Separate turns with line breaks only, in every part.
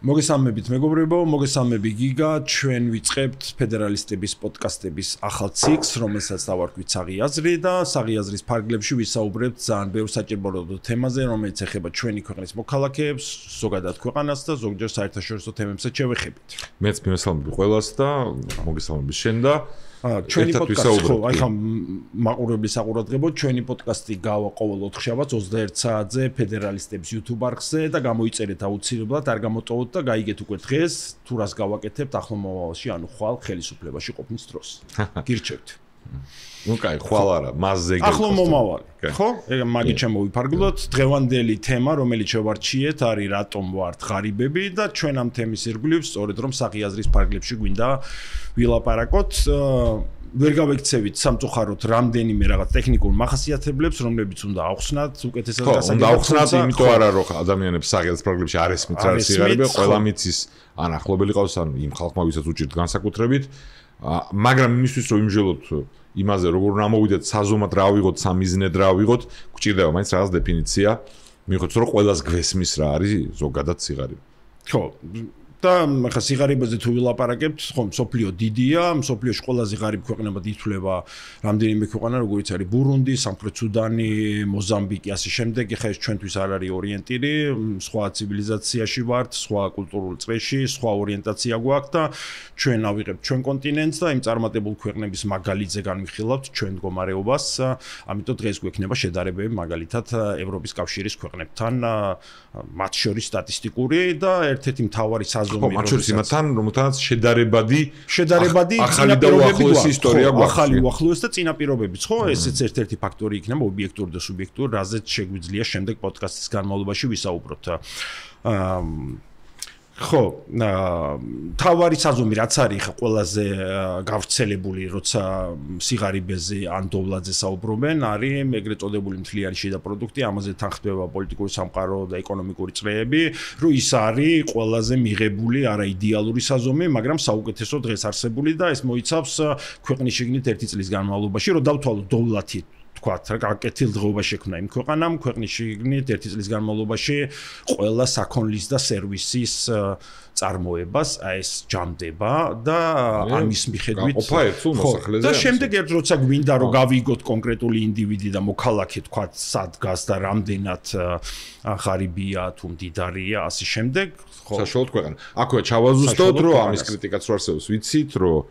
მოგესალმებით მეგობრებო, მოგესალმები გიგა, ჩვენ ვიწყებთ ფედერალისტების პოდკასტების ახალ ციკლს, რომელსაც დავარქვით საღი აზრი და საღი აზრის ფარგლებში ვისაუბრებთ ძალიან ბევრ საჭიროებრივ თემაზე, რომელიც ეხება ჩვენი ქვეყნის მოქალაქეებს, ზოგადად ქვეყანას და ზოგჯერ საერთაშორისო თემებსაც შევეხებით.
მეც მივესალმები ყველას და მოგესალმები შენ და
ჩვენი პოდკასტი ხო, აი ხა მაყურებლის საყურადღებოდ ჩვენი პოდკასტი გავა ყოველ 4 შაბათს 21 საათზე ფედერალისტების YouTube არხზე და გამოიწერეთ აუცილებლად, არ გამოტოვოთ და გაიგეთ უკვე დღეს თუ რას გავაკეთებთ ახლო მომავალში, ანუ ხვალ ხელისუფლებაში ყოფნის დროს. გირჩევთ.
ნუ კაი, ხვალ არა, მასზე გეკითხოთ.
ახლო მომავალი, ხო? ეგ მაგით შემოვიფარგლოთ. დღევანდელი თემა, რომელიც შევარჩიეთ, არის რატომ ვართ ღარიბები და ჩვენ ამ თემის ირგვლივ სწორედ რომ საღი აზრის ფარგლებში გვინდა ვილაპარაკოთ. ვერ გავექცევით სამწუხაროდ რამდენიმე რაღაც ტექნიკურ მახასიათებლებს, რომლებიც უნდა ავხსნათ უკეთესად გასაგებად.
უნდა ავხსნათ, იმიტომ არა რომ ადამიანებს საღი აზრის ფარგლებში არ ესმით რა სიღარიბე, ყველა მიცის ან ახლობელი ყავს ან იმ ხალხმა ვისაც უჭირთ განსაკუთრებით. მაგრამ იმისთვის რომ იმჟელოთ იმაზე როგორ უნდა მოვიდეთ საზომად რა ავიღოთ, სამიზნედ რა ავიღოთ, გვჭირდება მაინც რაღაც დეფინიცია. მიიღოთ რომ ყველას გვესმის რა არის ზოგადად სიღარიბე.
ხო. და ხა სიღარიბეზე თუ ვილაპარაკებთ, ხო, მსოფლიო დიდია, მსოფლიოში ყველაზე ღარიბ ქვეყნებად ითვლება რამდენიმე ქვეყანა, როგორიც არის ბურუნდი, სამხრეთ სუდანი, მოზამბიკი, ასე შემდეგ. ეხლა ეს ჩვენთვის არ არის ორიენტირი, სხვა ცივილიზაციაში ვართ, სხვა კულტურულ წრეში, სხვა ორიენტაცია გვაქვს და ჩვენ ავიღებთ ჩვენ კონტინენტს და იმ წარმატებულ ქვეყნების მაგალითზე განვიხილავთ ჩვენ მდგომარეობას. ამიტომ დღეს გვექნება შედარებები მაგალითად ევროპის კავშირის ქვეყნებთან, მათ შორის სტატისტიკური და ერთ-ერთი მთავარი
მათ შორის იმათთან, რომელთანაც შედარებადი
ახალი
და უახლოესი ისტორია გვაქვს.
ახალი უახლოესი და წინაპირობებიც, ხო? ესეც ერთ-ერთი ფაქტორი იქნება ობიექტური და სუბიექტური, რაზეც შეგვიძლია შემდეგ პოდკასტის განმავლობაში ვისაუბროთ. ხო, თავარი საზომი რაც არის ხა ყველაზე გავრცელებული, როცა სიღარიბეზე ან დოვლადზე საუბრობენ, არის ეგრეთ წოდებული მთლიანი შიდა პროდუქტი, ამაზე თან ხდება პოლიტიკური სამყარო და ეკონომიკური წრეები, რომ ის არის ყველაზე მიღებული, არა იდეალური საზომი, მაგრამ საუკეთესო დღეს არსებული და ეს მოიცავს ქვეყნის შიგნით 1 წლის განმავლობაში, რომ დავთვალოთ დოვლათი თქვათ, რა კეთილდღეობა შექმნა იმ ქვეყანამ, ქვეყნის შიგნით 1 წლის განმავლობაში ყველა საქონლის და სერვისის წარმოებას ეს ჯამდება და ამის მიხედვით
ყოფა ერთულ მოსახლეზე.
და შემდეგ ერთ როცა გვინდა რომ გავიგოთ კონკრეტული ინდივიდი და მოქალაქე თქვათ სად დგას და რამდენად ღარიბია თუ მდიდარია, ასე შემდეგ,
ხო. საშუალოდ ქვეყანა. აქვე ჩავაზუსტოთ, რომ ამის კრიტიკაც რო არსებობს, ვიცით, რომ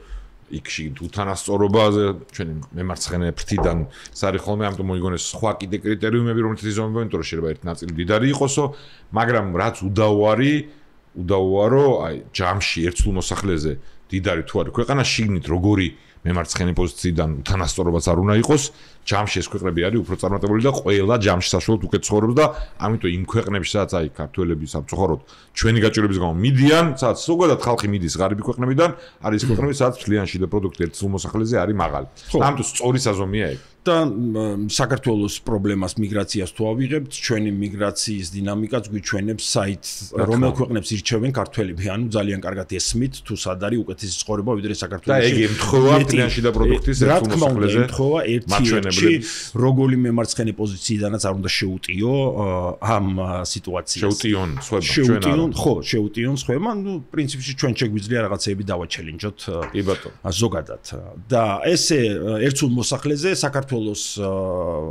იქში უთანასწორობაზე ჩვენი მემარცხენე ფრთიდან სარი ხოლმე, ამიტომ მოიგონეს სხვა კიდე კრიტერიუმები, რომელთაც იზომებენ, იმიტომ რომ შეიძლება ერთი ნაწილი მდიდარი იყოსო, მაგრამ რაც უდავოა, რომ აი ჯამში ერთსულ მოსახლეზე მდიდარი თუ არის ქვეყანა, შიგნით როგორი მემარცხენე პოზიციიდან უთანასწორობაც არ უნდა იყოს, ჯამში ეს ქვეყნები არის უფრო წარმატებული და ყველა ჯამში საშუალოდ უკეთ ცხოვრობს და ამიტომ იმ ქვეყნებში, სადაც აი ქართველები სამწუხაროდ ჩვენი გაჭირვების გამო მიდიან, სადაც ზოგადად ხალხი მიდის ღარიბი ქვეყნებიდან, არის ქვეყნები, სადაც მთლიანი შიდა პროდუქტი ერთსულ მოსახლეზე არის მაღალი. ამიტომ სწორი საზომია ეგ. და საქართველოს პრობლემას მიგრაციას თუ ავიღებთ, ჩვენი მიგრაციის დინამიკაც გვიჩვენებს საით რომელ ქვეყნებს ირჩევენ ქართველები, ანუ ძალიან კარგად ესმით თუ სად არის უკეთესი ცხოვრება ვიდრე საქართველოში. და ეგ ემთხვევა მთლიანი შიდა პროდუქტის ერთსულ მოსახლეზე.
ემთხვევა ერთი როგორი მემარცხენე პოზიციიდანაც არ უნდა შეუტიო ამ სიტუაციას.
შეუტიონ სხვებმა.
ხო, შეუტიონ სხვებმა, ნუ პრინციპში ჩვენ შეგვიძლია რაღაცეები დავაჩელენჯოთ.
კი ბატონო.
ზოგადად. და ესე ერთსულ მოსახლეზე საქართველოს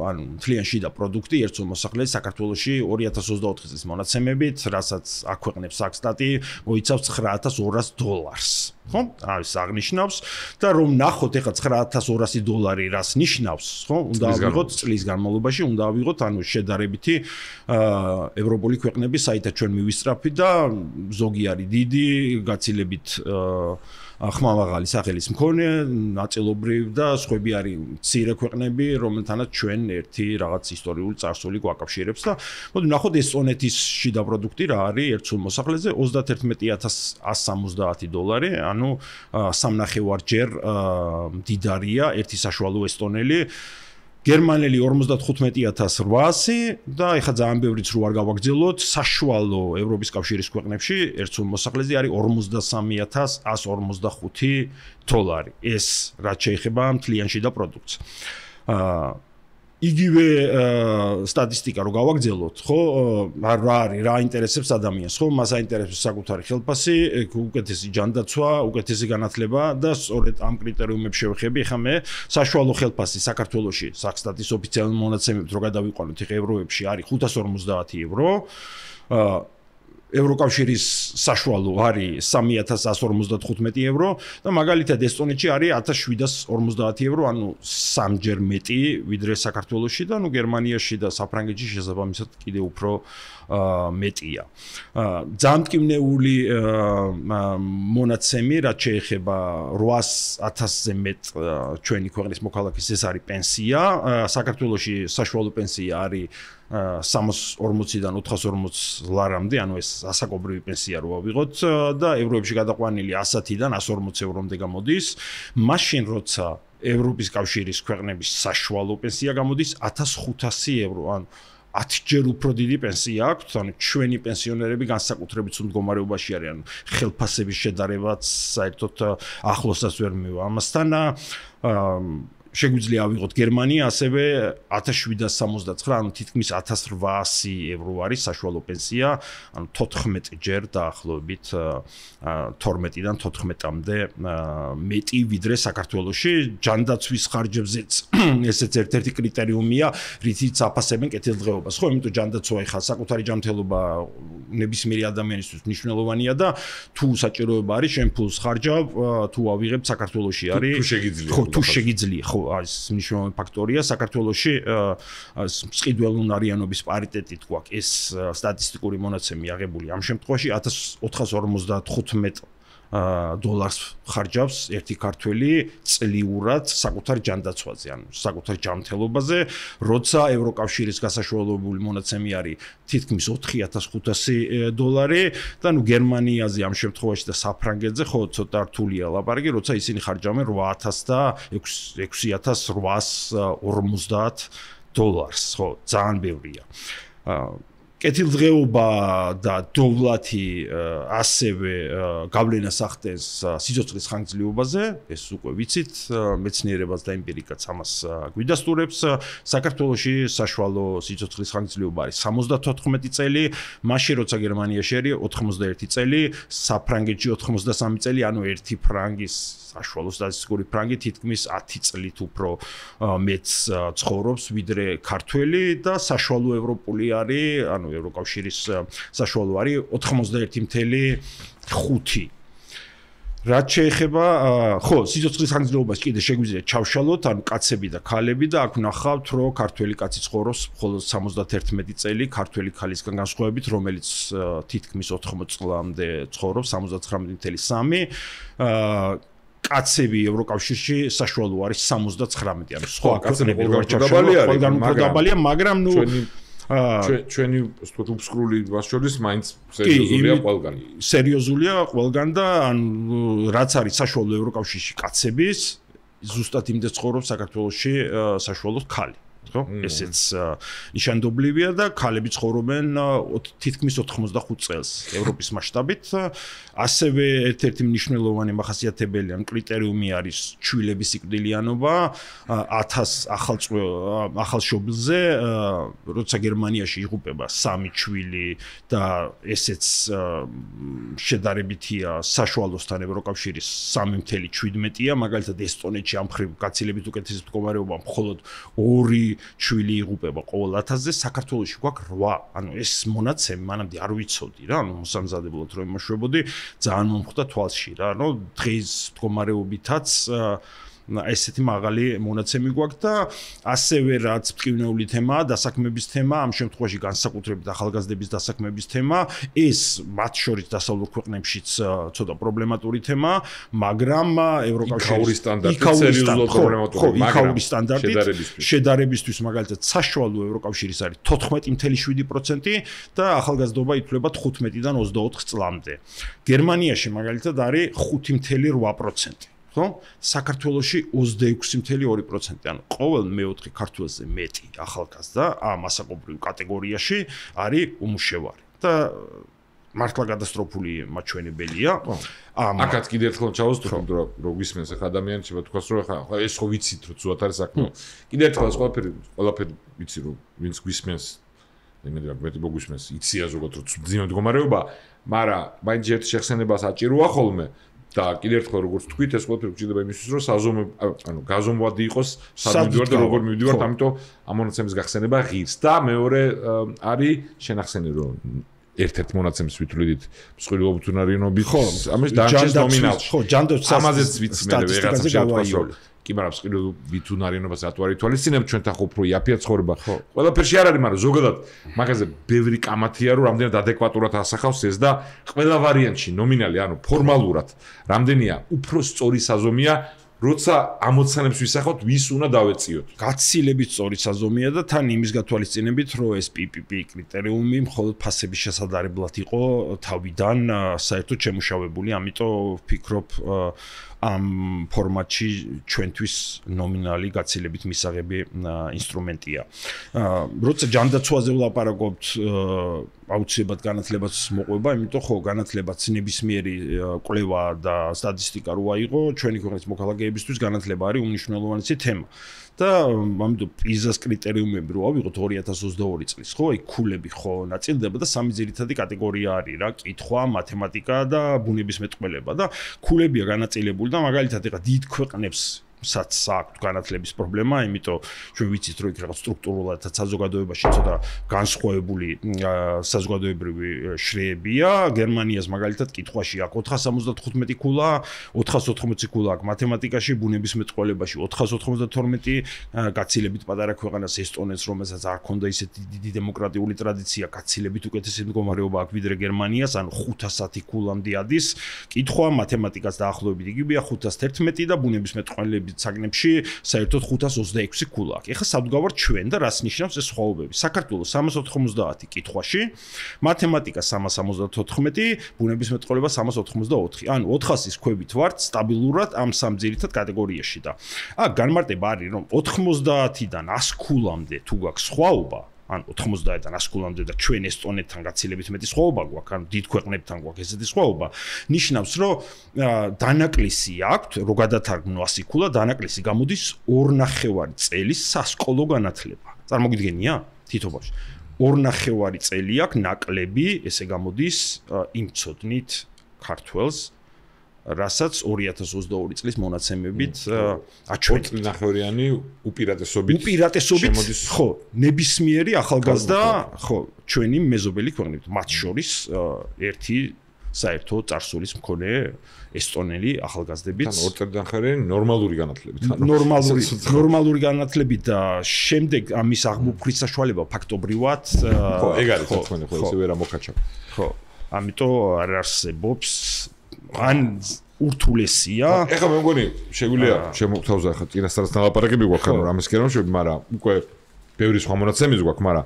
ანუ მთლიან შიდა პროდუქტი ერთსულ მოსახლეზე საქართველოში 2024 წლის მონაცემებით, რასაც აქვეყნებს საქსტატი, მოიცავს $9,200. ხო? ეს აღნიშნავს და რომ ნახოთ ეხლა $9,200 რას ნიშნავს, ხო? უნდა ავიღოთ წლის განმავლობაში, უნდა ავიღოთ ანუ შედარებითი ევროპული ქვეყნები, საერთოდ ჩვენ მივისწრაფით და ზოგი არის დიდი, გაცილებით ხმამაღალი სახელის მქონე, ნაწილობრივ და სხვები არის მცირე ქვეყნები, რომელთანაც ჩვენ ერთი რაღაც ისტორიული წარსული გვაკავშირებს და მოდი ნახოთ ესტონეთის შიდა პროდუქტი რა არის ერთსულ მოსახლეზე $31,170, ანუ 3.5-ჯერ მდიდარია ერთი საშუალო ესტონელი. გერმანელი 55,800 და ეხლა ძალიან ბევრიც რო არ გავაგრძელოთ, საშუალო ევროპის კავშირის ქვეყნებში ერთსულ მოსახლეზე არის $43,145. ეს რაც შეეხება მთლიან შიდა პროდუქტს. იგივე სტატისტიკა რო გავაგრძელოთ, ხო, რა არის, რა ინტერესებს ადამიანს, ხო, მას აინტერესებს საკუთარი ხელფასი, უკეთესი ჯანდაცვა, უკეთესი განათლება და სწორედ ამ კრიტერიუმებს შევეხები. ეხლა მე საშუალო ხელფასი საქართველოში საქსტატის ოფიციალურ მონაცემებით რო გადავიყვანოთ, ეხლა ევროებში არის 550 евро. ევროკავშირის საშუალო არის 3155 евро და მაგალითად ესტონეთში არის 1750 евро, ანუ 3-ჯერ მეტი ვიდრე საქართველოში და გერმანიაში და საფრანგეთში შესაბამისად კიდე უფრო მეტია. ძალიან მტკივნეული მონაცემი, რაც შეეხება 800,000-ზე მეტ ჩვენი ქვეყნის მოქალაქის ეს არის პენსია. საქართველოში საშუალო პენსია არის 340-დან 440 ლარამდე, ანუ ეს ასაკობრივი პენსია რო ავიღოთ და ევროებში გადაყვანილი 110-დან 140 ევრომდე გამოდის. მაშინ როცა ევროპის კავშირის ქვეყნების საშუალო პენსია გამოდის 1500 евро, ანუ 10-ჯერ უფრო დიდი პენსია აქვს, ანუ ჩვენი პენსიონერები განსაკუთრებით სულ მდგომარეობაში არიან, ანუ ხელფასების შედარებაც საერთოდ ახლოსაც ვერ მივა ამასთან. შეგვიძლია ავიღოთ გერმანია, ასევე 1769, ანუ თითქმის 1800 евро არის საშუალო პენსია, ანუ 14-ჯერ დაახლოებით 12-დან 14-მდე მეტი ვიდრე საქართველოში. ჯანდაცვის ხარჯებზეც ესეც ერთ-ერთი კრიტერიუმია, რითიც აფასებენ კეთილდღეობას. ხო, იმიტომ ჯანდაცვა ეხლა საკუთარი ჯანმრთელობა ნებისმიერი ადამიანისთვის მნიშვნელოვანია და თუ საჭიროება არის, შენ ფულს ხარჯავ, თუ ავიღებ საქართველოში არის. თუ შეგიძლია, ხო, არის მნიშვნელოვანი ფაქტორია. საქართველოში მწყიდველუნარიანობის პარიტეტით გვაქვს ეს სტატისტიკური მონაცემი აღებული. ამ შემთხვევაში 1455 დოლარს ხარჯავს ერთი ქართველი წლიურად საკუთარ ჯანდაცვაზე, ანუ საკუთარ ჯანმრთელობაზე, როცა ევროკავშირის გასაშუალებული მონაცემი არის თითქმის 4500 დოლარი და გერმანიაზე ამ შემთხვევაში და საფრანგეთზე ხო ცოტა რთულია ლაპარაკი, როცა ისინი ხარჯავენ 8000 და 6850 დოლარს, ხო, ძალიან ბევრია. კეთილდღეობა და დოვლათი ასევე გავლენას ახდენს სიცოცხლის ხანგრძლივობაზე, ეს უკვე ვიცით, მეცნიერებაც და ემპირიკაც ამას გვიდასტურებს. საქართველოში საშუალო სიცოცხლის ხანგრძლივობა არის 74 წელი, მაშინ როცა გერმანიაში არის 91 წელი, საფრანგეთში 83 წელი, ანუ ერთი ფრანგის საშუალო სტატისტიკური ფრანგი თითქმის 10 წლით უფრო მეც ცხოვრობს ვიდრე ქართველი და საშუალო ევროპული არის, ანუ ევროკავშირის საშუალო არის 91.5. რაც შეეხება, ხო, სიცოცხლის ხანგრძლივობას კიდე შეგვიძლია ჩავშალოთ, ანუ კაცები და ქალები და აქ ვნახავთ, რომ ქართველი კაცი ცხოვრობს მხოლოდ 71 წელი, ქართველი ქალისგან განსხვავებით, რომელიც თითქმის 80 წლამდე ცხოვრობს 79.3. კაცები ევროკავშირში საშუალო არის 79, ანუ სხვა კაცები ყველგან უფრო დაბალია, მაგრამ
ჩვენი უსკრული ვაშოლის მაინც სერიოზულია ყველგან.
სერიოზულია ყველგან და ანუ რაც არის საშუალო ევროკავშირში კაცების, ზუსტად იმდე ცხოვრობს საქართველოში საშუალოდ ქალი. ხო? ესეც ნიშანდობლივია და ქალები ცხოვრობენ თითქმის 85 წელს ევროპის მასშტაბით. ასევე ერთ-ერთი მნიშვნელოვანი მახასიათებელი ან კრიტერიუმი არის ჩვილების სიკვდილიანობა 1000 ახალშობილზე, როცა გერმანიაში იღუპება 3 ჩვილი და ესეც შედარებითია საშუალოსთან ევროკავშირის 3.17-ია, მაგალითად ესტონეთში ამ მხრივ გაცილებით უკეთესი მდგომარეობა მხოლოდ 2 ჩვილი იღუპება ყოველ 1000-ზე, საქართველოში გვაქვს 8. ანუ ეს მონაცემი მანამდე არ ვიცოდი რა, ანუ მოსამზადებლად რომ იმოშვებოდი, ძალიან მომხვდა თვალში რა, ანუ დღის მდგომარეობითაც ესეთი მაღალი მონაცემი გვაქვს და ასევე რაც მტკივნეული თემაა, დასაქმების თემა, ამ შემთხვევაში განსაკუთრებით ახალგაზრდების დასაქმების თემა, ეს მათ შორის დასავლურ ქვეყნებშიც ცოტა პრობლემატური თემა, მაგრამ ევროკავშირის სტანდარტით შედარებისთვის მაგალითად საშუალო ევროკავშირის არის 14.7% და ახალგაზრდობა ითვლება 15-დან 24 წლამდე. გერმანიაში მაგალითად არის 5.8%. ხო? საქართველოში 26.2%, ანუ ყოველ მეოთხე ქართველზე მეტი ახალგაზრდა ამ ასაკობრივ კატეგორიაში არის უმუშევარი. და მართლა კატასტროფული მაჩვენებელია.
აქაც კიდე ერთხელ ჩავუსტოთ, რომ გვისმენს ახლა ადამიანს შეიძლება თქვას, რომ ახლა ეს ხო ვიცით, რომ ზუსტად არის საქმე. კიდე ერთხელ ეს ყველაფერი ვიცი, რომ ვინც გვისმენს, იმედი რა მეტი მოგვისმენს, იცია ზოგადად რომ ძიმე მდგომარეობა, მაგრამ მაინც ერთ შეხსენებას აჭიროა ხოლმე. და კიდე ერთხელ როგორც თქვით, ეს ყველაფერი გვჭირდება იმისთვის, რომ გაზომვადი იყოს, სად მივიდივართ და როგორ მივიდივართ, ამიტომ ამ მონაცემის გახსენება ღირს და მეორე არის შენახსენი, რომ ერთ-ერთ მონაცემს ვითვლით მსხვილი ობთუნარიანობით, ამის დანარჩენს ნომინალში.
ხო, ჯანდაცვის
ამაზეც ვიცი მე ვერაცა შევთქვას. კი, მაგრამ მსხვილი ვითუნარიანობას რატო არ ითვალისწინებთ ჩვენთან ხო უფრო იაფია ცხოვრება. ყველაფერში არ არის, მაგრამ ზოგადად მაგაზე ბევრი კამათია, რომ რამდენად ადეკვატურად ასახავს ეს და ყველა ვარიანტში ნომინალი, ანუ ფორმალურად, რამდენია უფრო სწორი საზომია, როცა ამოცანებს ვისახავთ, ვის უნდა დავეციოთ.
გაცილებით სწორი საზომია და თან იმის გათვალისწინებით, რომ ეს PPP კრიტერიუმი მხოლოდ ფასების შესადარებლად იყო თავიდან საერთოდ შემუშავებული, ამიტომ ვფიქრობ ამ ფორმატში ჩვენთვის ნომინალი გაცილებით მისაღები ინსტრუმენტია. როცა ჯანდაცვაზე ვლაპარაკობთ, აუცილებლად განათლებაც მოყვება, იმიტომ ხო განათლებაც ნებისმიერი კვლევა და სტატისტიკა რო აიღო, ჩვენი ქვეყნის მოქალაქეებისთვის განათლება არის უმნიშვნელოვანესი თემა. და ამიტომ პიზას კრიტერიუმები რო ავიღოთ 2022 წლის, ხო, აი ქულები ხო ნაწილდება და სამი ძირითადი კატეგორია არის რა, კითხვა, მათემატიკა და ბუნებისმეტყველება და ქულებია განაწილებული და მაგალითად ეხა დიდ ქვეყნებს საც აქვს განათლების პრობლემა, იმიტომ ჩვენ ვიცით რომ იქ რაღაც სტრუქტურულად საზოგადოებაში ცოტა განსხვავებული საზოგადოებრივი შრეებია. გერმანიას მაგალითად კითხვაში აქვს 475 ქულა, 480 ქულა აქვს მათემატიკაში, ბუნებისმეტყველებაში 492, გაცილებით პატარა ქვეყანას ესტონეთს, რომელსაც არ ქონდა ისეთი დიდი დემოკრატიული ტრადიცია, გაცილებით უკეთესი მდგომარეობა აქვს ვიდრე გერმანიას, ანუ 510 ქულამდე ადის. კითხვა მათემატიკას დაახლოებით იგივეა 511 და ბუნებისმეტყველების საგნებში საერთოდ 526 ქულა აქვს. ეხლა სადგავართ ჩვენ და რას ნიშნავს ეს სხვაობები? საქართველოს 390 კითხვაში, მათემატიკა 374, ბუნებისმეტყველება 384. ანუ 400-ის ქვევით ვართ სტაბილურად ამ სამ ძირითად კატეგორიაში და აქ განმარტება არის რომ 90-დან 100 ქულამდე თუ გაქვს სხვაობა, ან 90-დან 100 ქულამდე და ჩვენ ესტონეთთან გაცილებით მეტი სხვაობა გვაქვს, ანუ დიდ ქვეყნებთან გვაქვს ესეთი სხვაობა, ნიშნავს რომ დანაკლისი აქვს, რო გადათარგმნო 100 ქულა, დანაკლისი გამოდის 2.5 წელის სასკოლო განათლება. წარმოგიდგენია? თითოეულში 2.5 წელი აქვს ნაკლები, ესე გამოდის იმ ცოდნით ქართველს, რასაც 2022 წლის მონაცემებით აჩვენებს.
2.5-იანი უპირატესობით
შემოდის, ხო, ნებისმიერი ახალგაზრდა, ხო, ჩვენი მეზობელი ქვეყნებით, მათ შორის ერთი საერთო წარსულის მქონე ესტონელი ახალგაზრდებით.
თან 2.5-იანი ნორმალური განათლებით.
ნორმალური განათლებით და შემდეგ ამის აღმოფხრის საშუალება ფაქტობრივად
ხო, ეგ არის თქვენ ხო ესე ვერ ამოქაჩავ.
ხო, ამიტომ არ არსებობს ან ურთულესია.
ეხლა მე მგონი შეგვიძლია შემოგთავაზა ახლა წინასწარს ნალაპარაკები გვაქვს ანუ რამის კერამშვები, მაგრამ უკვე ბევრი სხვა მონაცემის გვაქვს, მაგრამ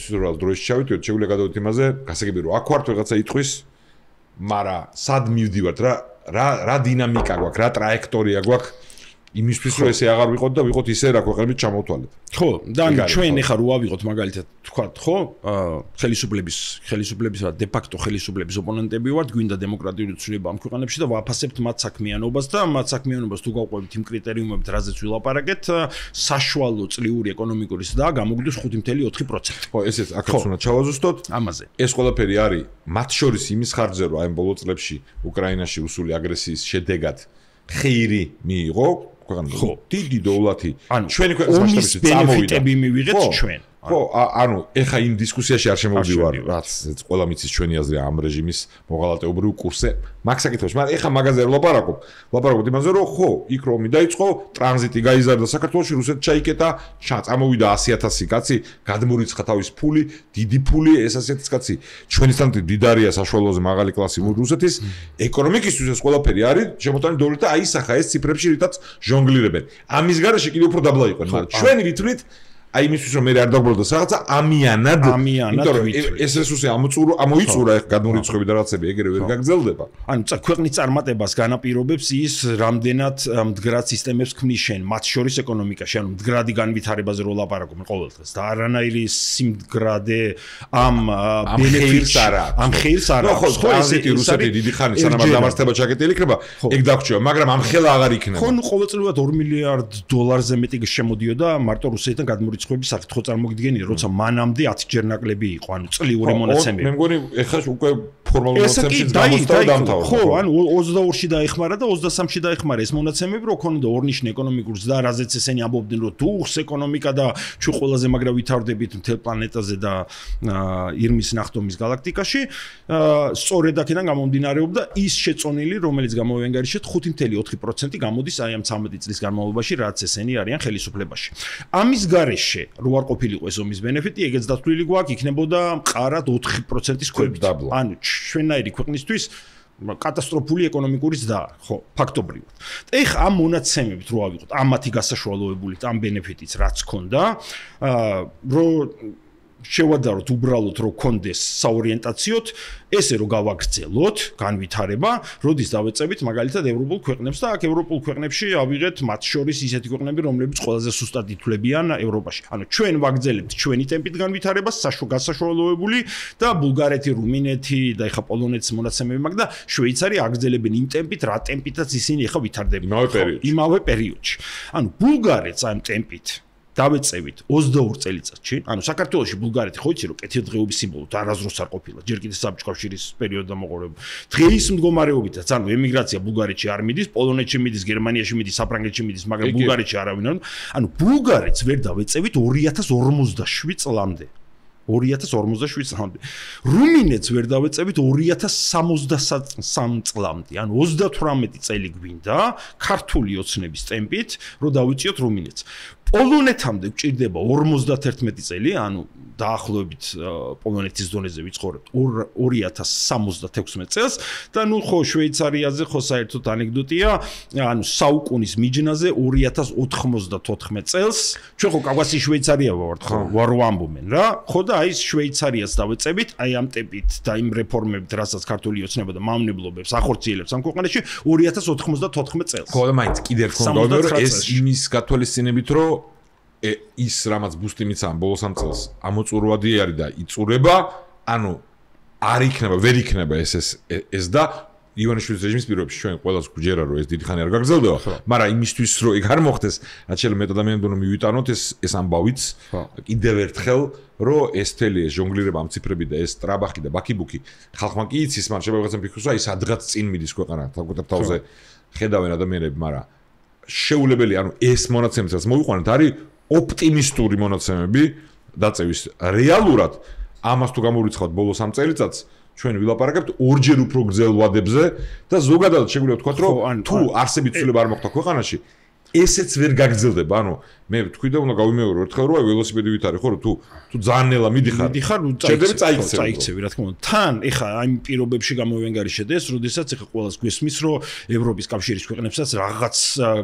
ისურალ დროის ჩავიტვით, შეგვიძლია გადავიდეთ იმაზე, გასაგები რომ აქ ვართ ვიღაცა იტყვის, მაგრამ სად მივდივართ, რა დინამიკა გვაქვს, რა ტრაექტორია გვაქვს იმისთვის რომ ესე აღარ ვიყოთ და ვიყოთ ისე რა ქვეყნებით ჩამოვთვალეთ.
ხო, და ჩვენ ეხა რო ავიღოთ მაგალითად თქვათ, ხო, ხელისუფლების და დე-ფაქტო ხელისუფლების ოპონენტები ვართ, გვინდა დემოკრატიული ცვლილება ამ ქვეყნებში და ვაფასებთ მათ საქმიანობას და მათ საქმიანობას თუ გავყვებით იმ კრიტერიუმებით, რაზეც ვილაპარაკეთ, საშუალო წლიური ეკონომიკური ზრდა გამოგვიდეს 5.4%.
ხო, ესეც აქაც უნდა ჩავაზუსტოთ.
ამაზე.
ეს ყველაფერი არის მათ შორის იმის ხარჯზე, რომ აი ბოლო წლებში უკრაინაში უსული აგრესიის შედეგად ხეირი მიიღო ხო, დიდი დოვლათი. ჩვენი ქვეყნის მასშტაბში
წამოვიდა. მივიღეთ ჩვენ.
ხო, ანუ ეხა იმ დისკუსიაში არ შემოვიდივარ, რაც ყველა მიცის ჩვენი აზრი ამ რეჟიმის მოღალატეობრივ კურსზე. მაგ საკითხებში, მაგრამ ეხა მაგაზე ვლაპარაკობთ იმაზე, რომ ხო, იქ რომი დაიწყო, ტრანზიტი გაიზარდა საქართველოში, რუსეთს ჩაიკეტა, წამოვიდა 100,000 კაცი, გადმორიცხა თავის ფული, დიდი ფული, ეს 100,000 კაცი. ჩვენისთან დიდარია საშუალოზე მაღალი კლასი რუსეთის, ეკონომიკისთვის ეს ყველაფერი არის შემოტანილი დოვლით და აისახა ეს ციფრებში, რითაც ჟონგლირებენ. ამის გარეშე კიდევ უფრო დაბლა იყვნენ, მაგრამ ჩვენი ვითვლით აი იმისთვის რომ მე არ დაგბრუნდეს რაღაცა ამიანად იმიტომ რომ ეს რესურსი ამოიწურა ეხ გადმორიცხვები და რაღაცები ეგრევე ვერ გაგრძელდება
ანუ ქვეყნის წარმატებას განაპირობებს ის რამდენად მდგრად სისტემებს ქმნის შენ მათ შორის ეკონომიკაში ანუ მდგრადი განვითარებაზე რო ლაპარაკობენ ყოველდღეს და არანაირი სიმდგრადე ამ ბენეფიტს ამ ხელს არა
ხო ესეთი რუსეთი დიდი ხანი სანამ დამარცხება ჩაკეტილი იქნება ეგ დაგვრჩება მაგრამ ამ ხელა აღარ იქნება
ხო ყოველწლიურად $2 მილიარდ მეტი შემოდიოდა მარტო რუსეთიდან გადმორიცხვების სახით ხო წარმოგიდგენია როცა მანამდე 10 ჯერ ნაკლები იყო ანუ წლიური მონაცემები
მე მგონი ეხლა უკვე ფორმალურ მონაცემებში დამთავრდა
ხო ანუ 22-ში დაეხმარა და 23-ში დაეხმარა ეს მონაცემები რო ქონდა ორნიშნე ეკონომიკურ ზრდა რაზეც ესენი ამბობდნენ რომ თუხს ეკონომიკა და ჩვენ ყველაზე მაგრა ვითარდებით მთელ პლანეტაზე და ირმის ნახტომის galaktikაში სწორედ აქედან გამომდინარეობდა ის შეწონილი რომელიც გამოიანგარიშეთ 5.4% გამოდის აი ამ 13 წლის განმავლობაში რაც ესენი არიან ხელისუფლებაში. ამის გარეშე რო არ ყოფილიყო ეს ომის ბენეფიტი, ეგეც დათვლილი გვაქვს, იქნებოდა მყარად 4%-ის ქვებით. ანუ ჩვენაირი ქვეყნისთვის კატასტროფული ეკონომიკური ზრდა, ხო, ფაქტობრივად. ეხლა ამ მონაცემებით რო ავიღოთ, ამ მათი გასაშუალოებულით, ამ ბენეფიტიც რაც ქონდა, რო შევადაროთ უბრალოდ რო კონდეს საორიენტაციოდ ესე რო გავაგრძელოთ განვითარება, როდის დავეწებით მაგალითად ევროპულ ქვეყნებს და აქ ევროპულ ქვეყნებში ავიღეთ მათ შორის ისეთი ქვეყნები, რომლებიც ყველაზე სუსტად ითვლებიან ევროპაში. ანუ ჩვენ ვაგრძელებთ ჩვენი ტემპით განვითარებას, გასაშუალოებული და ბულგარეთი, რუმინეთი და ეხა პოლონეთის მონაცემები მაქვს და შვეიცარია აგრძელებენ იმ ტემპით, რა ტემპითაც ისინი ეხა ვითარდებიან. იმავე პერიოდში. ანუ ბულგარეთს ამ ტემპით დავეწევით 22 წელიწადში, ანუ საქართველოში ბულგარეთი ხო იცი რომ კეთილდღეობის სიმბოლო და არასდროს არ ყოფილა, ჯერ კიდევ საბჭოთა კავშირის პერიოდში დამოყრებული. დღეის მდგომარეობითაც, ანუ ემიგრაცია ბულგარეთში არ მიდის, პოლონეთში მიდის, გერმანიაში მიდის, საფრანგეთში მიდის, მაგრამ ბულგარეთში არავინ არ. ანუ ბულგარეთს ვერ დავეწევით 2057 წლამდე. 2057 წლამდე. რუმინეთს ვერ დავეწევით 2063 წლამდე. ანუ 38 წელი გვინდა ქართული ოცნების ტემპით, რომ დავიწიოთ რუმინეთს. პოლონეთამდე გვჭირდება 51 წელი, ანუ დაახლოებით პოლონეთის ზონეზე ვიცხოვრებთ 2076 წელს და ნუ ხო შვეიცარიაზე ხო საერთოდ ანეკდოტია, ანუ საუკუნის მიჯნაზე 2094 წელს, ჩვენ ხო კავკასიის შვეიცარია ვართ, ხო ვამბობენ რა, ხო და აი შვეიცარიას დავეწებით, აი ამ ტემპით და იმ რეფორმებით, რასაც ქართული ოცნება და მავნებლობებს ახორციელებს ამ ქვეყანაში 2094 წელს.
ხო და მაინც კიდევ ერთხელ დავუმეორე ეს იმის გათვალისწინებით, რომ ის რამაც ბუსტი მიცან ბოლოს ამ წელს ამოწურვადი არის და იწურება, ანუ არ იქნება, ვერ იქნება ეს და ივანიშვილის რეჟიმის პირობებში ჩვენ ყველას გვჯერა რომ ეს დიდი ხანი არ გაგრძელდება, მაგრამ იმისთვის რომ ეგ არ მოხდეს, რაც შეიძლება მეტად ადამიანებთან რომ მივიტანოთ ეს ამბავიც კიდევ ერთხელ რომ ეს თელი ეს ჟონგლირება ამ ციფრები და ეს ტრაბახი და ბაკიბუკი ხალხმა კი იცის, მაგრამ შეიძლება რაღაცა ფიქრობს რომ ის ადღაც წინ მიდის ქვეყანა თავზე ხედავენ ადამიანები, მაგრამ შეუძლებელი ანუ ეს მონაცემებიც რაც მოვიყვანეთ არის ოპტიმისტური მონაცემები დაწევის რეალურად ამას თუ გამოვიცხავთ ბოლოს ამ წელიწადს ჩვენ ვილაპარაკებთ ორჯერ უფრო გრძელ ვადებზე და ზოგადად შეგვიძლია ვთქვათ რომ თუ არსებით ცვლილება არ მოხდა ქვეყანაში ესეც ვერ გაგრძელდება ანუ მე ვთქვი და უნდა გავიმეორო ერთხელ რომ ველოსიპედი ვითარი ხო რომ თუ ძალიან ნელა მიდიხარ
წაიქცევი რა თქმა უნდა თან ეხა ამ პირობებში გამოვიანგარიშეთ ეს როდესაც ეხა ყველას გვესმის რომ ევროპის კავშირის ქვეყნებსაც რაღაც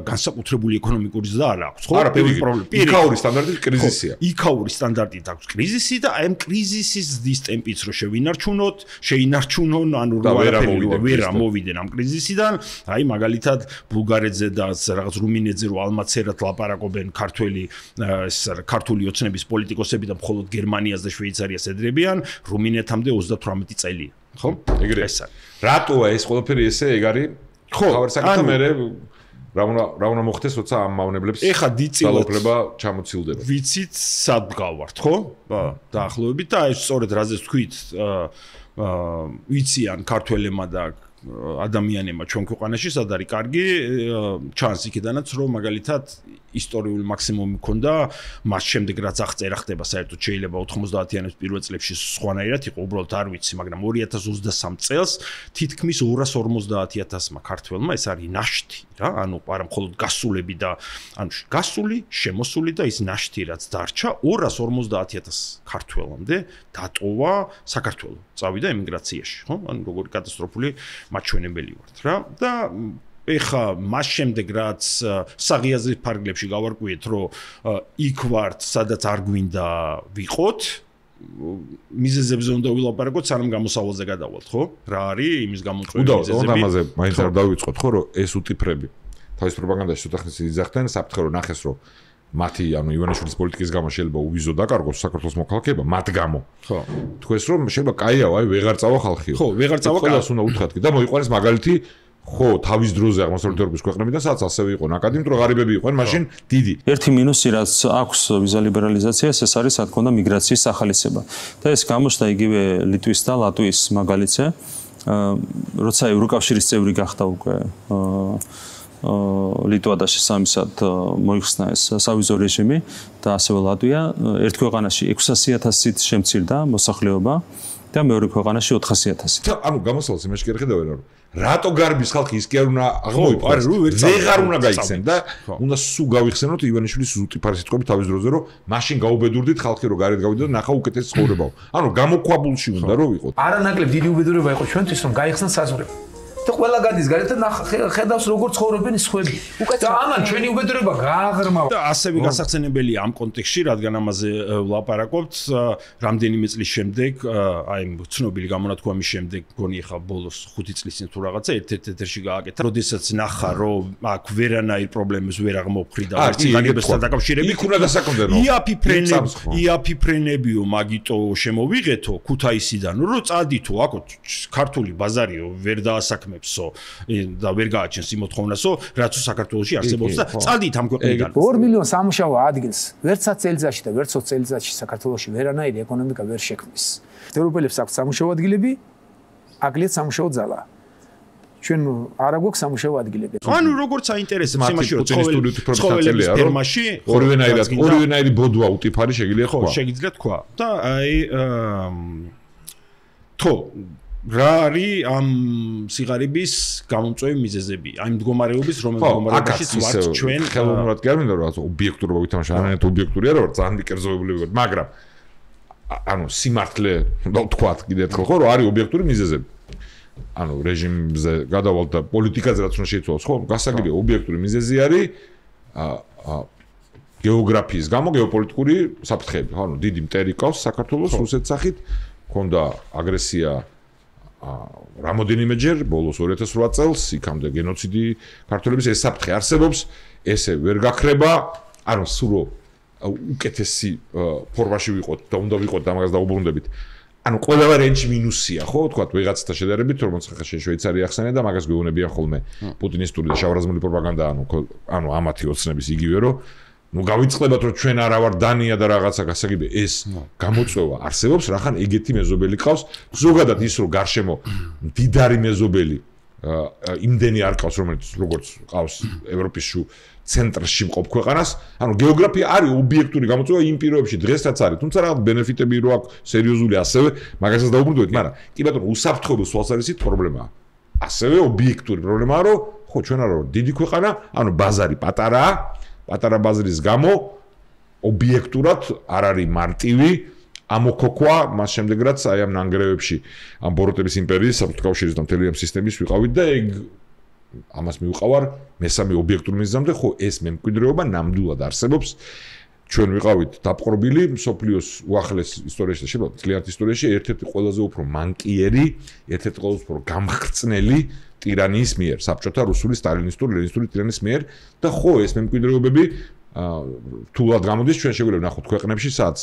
განსაკუთრებული ეკონომიკური ზრდა არ აქვს ხო
იქაური სტანდარტით კრიზისია
იქაური სტანდარტით აქვს კრიზისი და აი ამ კრიზისის ზრდის ტემპიც რო შეინარჩუნონ ანუ ვერ ამოვიდნენ ამ კრიზისიდან აი მაგალითად ბულგარეთზე და რაღაც რუმინეთზე რო ალმაცერად ლაპარაკობენ ქართული ოცნების პოლიტიკოსები და მხოლოდ გერმანიას და შვეიცარიას ეძებიან, რუმინეთამდე 38 წელია, ხო?
ეგრე. რატოა ეს ყველაფერი ესე ეგ არის? ხო, თავარსაკითხი მე რა უნდა მოხდეს, როცა ამ მავნებლებს
ეხა
ძალაუფლება ჩამოცილდება.
ვიცით, სად გავართ, ხო? დაახლოებით და ეს სწორედ რაზეც თქვით, ვიციან ქართველებმა და ადამიანებმა ჩვენ ქვეყანაში სად არის კარგი ჩანს იქიდანაც რომ მაგალითად ისტორიული მაქსიმუმი მქონდა მას შემდეგ რაც აღწერა ხდება საერთოდ შეიძლება 90-იანების პირველ წლებში სხვანაირად იყო უბრალოდ არ ვიცი მაგრამ 2023 წელს თითქმის 250,000-მა ქართველმა ეს არის ნაშთი რა ანუ არა მხოლოდ გასულები და ანუ გასული შემოსული და ის ნაშთი რაც დარჩა 250,000 ქართველამდე დატოვა საქართველოს წავიდა ემიგრაციაში ხო ანუ როგორი კატასტროფული მაჩვენებელი ვართ რა და ეხა მას შემდეგ რაც საღიაზრით ფარგლებში გავარკვიეთ, რომ იქ ვართ, სადაც არ გვინდა ვიყოთ, მიზეზებზე უნდა ვილაპარაკოთ, სანამ გამოსავალზე გადავალთ, ხო? რა არის იმის გამოწვევი მიზეზები?
უდავოდ ამაზე მაინც არ დავიწყოთ, ხო, რომ ეს უტიფრები თავის პროპაგანდაში ცოტა ხნის იძახდნენ, საფრთხე რომ ნახეს, რომ მათი ივანიშვილის პოლიტიკის გამო შეიძლება უვიზო დაკარგოს საქართველოს მოქალაქეობა, მათ გამო. ხო. თქვენს რომ შეიძლება კაიაო, აი ვეღარ წავა ხალხიო.
ხო, ვეღარ წავა კაი.
ყველას უნდა უთხრათ და მოიყვანეს მაგალითი ხო, თავის დროზე აღმოსავლეთ ევროპის ქვეყნებიდან სადაც ასევე იყო აკადემიკ რო ღარიბები იყვნენ, მაშინ დიდი.
ერთი მინუსი რაც აქვს ვიზა ლიბერალიზაციას, ეს არის რა თქმა უნდა მიგრაციის სახალისება. და ეს გამოჩნდა იგივე ლიტვის და ლატვიის მაგალითზე, როცა ევროკავშირის წევრი გახდა უკვე ლიტვა და შესაბამისად მოიხსნა ეს სავიზო რეჟიმი და ასევე ლატვია ერთ ქვეყანაში 600,000-ით შემცირდა მოსახლეობა და მეორე ქვეყანაში 400,000-ით.
ანუ გამოსავალს იმაში კი არ ხედავენ რომ რატო გარბის ხალხი ის კი არ უნდა აღმოიფხვრას, ვეღარ უნდა გაიქცენ და უნდა სულ გავიხსენოთ ივანიშვილის უტიფარი სიტყვები თავის დროზე რომ მაშინ გაუბედურდით ხალხი რომ გარეთ გავიდოდა და ნახა უკეთესი ცხოვრებაო. ანუ გამოქვაბულში უნდა რომ ვიყოთ.
არანაკლებ დიდი უბედურება იყო ჩვენთვის რომ გაიხსნათ საზღვრები. და ყველა გადის გარეთ და ხედავს როგორ ცხოვრობენ სხვები. და ამან ჩვენი უბედურება გააღრმავა.
და ასევე გასახსენებელია ამ კონტექსტში, რადგან ამაზე ვლაპარაკობთ, რამდენიმე წლის შემდეგ, აი ცნობილი გამონათქვამის შემდეგ, გონი ხა ბოლოს 5 წლის წინ თუ რაღაცა ერთ-ერთ ეთერში გააკეთა, როდესაც ნახა, რომ აქ ვერანაირ პრობლემებს ვერ აღმოფხრიდა წინაგებასთან დაკავშირებით.
იქ უნდა დასაკვირდო.
იაფი ფრენებიო, მაგიტო შემოვიღეთო ქუთაისიდან, რომ წადითო, აქ ქართული ბაზარიო, ვერ დაასაქმე და ვერ გააჩენს იმოთხოვნასო, რაც საქართველოში არსებობს და წადით ამ ქვეყნიდან.
2 მილიონ სამუშაო ადგილს ვერც 10 წელიწადში და ვერც 20 წელიწადში საქართველოში ვერანაირი ეკონომიკა ვერ შექმნის. ევროპელებს აქვს სამუშაო ადგილები, აკლია სამუშაო ძალა. ჩვენ არ აქვს სამუშაო ადგილები.
ანუ როგორც აინტერესებს იმაში რომ ცხოველების ფერმაში
ორივენაირი ბოდვა უტიფარი შეგიძლია თქვა.
ხო, შეგიძლია თქვა. და აი თო რა არის ამ სიღარიბის გამომწვევი მიზეზები? აი მდგომარეობის რომელიც მდგომარეობაშიც ვართ ჩვენ
ხელოვნურად კი არ მინდა რომ ობიექტურობა ვითამაშა, არანაირად ობიექტური არა, რომ ძალიან მიკერძოებული ვიყოთ, მაგრამ ანუ სიმართლე უნდა ვთქვათ კიდე ერთხელ ხო, რომ არის ობიექტური მიზეზები. ანუ რეჟიმზე გადავალ და პოლიტიკაზე რაც უნდა შეიცვალოს, ხო? გასაგებია ობიექტური მიზეზი არის გეოგრაფიის გამო, გეოპოლიტიკური საფრთხეები, ხო? ანუ დიდი მტერი ყავს საქართველოს რუსეთის სახით, ქონდა აგრესია რამოდენიმეჯერ ბოლოს 2008 წელს იქამდე გენოციდი ქართველების ეს საფრთხე არსებობს, ესე ვერ გაქრება, ანუ სულ უკეთესი ფორმაში ვიყოთ და უნდა ვიყოთ და მაგას დაუბრუნდებით. ანუ ყველა რენჯი მინუსია, ხო, თქვა ვიღაცათა შედარებით, როგორც ხა შვეიცარია ახსენე და მაგას გვეუბნებიან ხოლმე პუტინისტური და შავარაზმული პროპაგანდა, ანუ ამათი ოცნების იგივე რომ ნუ გავიწყდებათ რომ ჩვენ არა ვარ დანია და რაღაცა გასაგებია ეს გამოწვევა არსებობს, რახან ეგეთი მეზობელი ყავს, ზოგადად ის რომ გარშემო მდიდარი მეზობელი იმდენი არ ყავს, რომელიც როგორც ყავს ევროპის ცენტრში მყოფ ქვეყანას, ანუ გეოგრაფია არის ობიექტური გამოწვევა იმ პირობებში დღესაც არის, თუმცა რაღაც ბენეფიტები რო აქვს სერიოზული ასევე, მაგასაც დაუბრუნდებით, მაგრამ კი ბატონო, უსაფრთხოების თვალსაზრისით პრობლემაა. ასევე ობიექტური პრობლემაა, რომ ხო ჩვენ არა ვარ დიდი ქვეყანა, ანუ ბაზარი პატარაა, პატარა ბაზრის გამო ობიექტურად არ არის მარტივი ამოქოქვა მას შემდეგ რაც აი ამ ნანგრევებში ამ ბოროტების იმპერიის საბჭოთა კავშირის და მთელი ამ სისტემის ვიყავით და ეგ ამას მივყავარ მესამე ობიექტურ მიზნამდე ხო ეს მემკვიდრეობა ნამდვილად არსებობს ჩვენ ვიყავით დაპყრობილი მსოფლიოს უახლეს ისტორიაში და შეიძლება მთლიანად ისტორიაში ერთ-ერთი ყველაზე უფრო მანკიერი, ერთ-ერთი ყველაზე უფრო გამხრწნელი ტირანიის მიერ, საბჭოთა რუსული სტალინისტური ლენინისტური ტირანის მიერ და ხო ეს მემკვიდრეობები თულად გამოდის ჩვენ შეგვიძლია ვნახოთ ქვეყნებში სადაც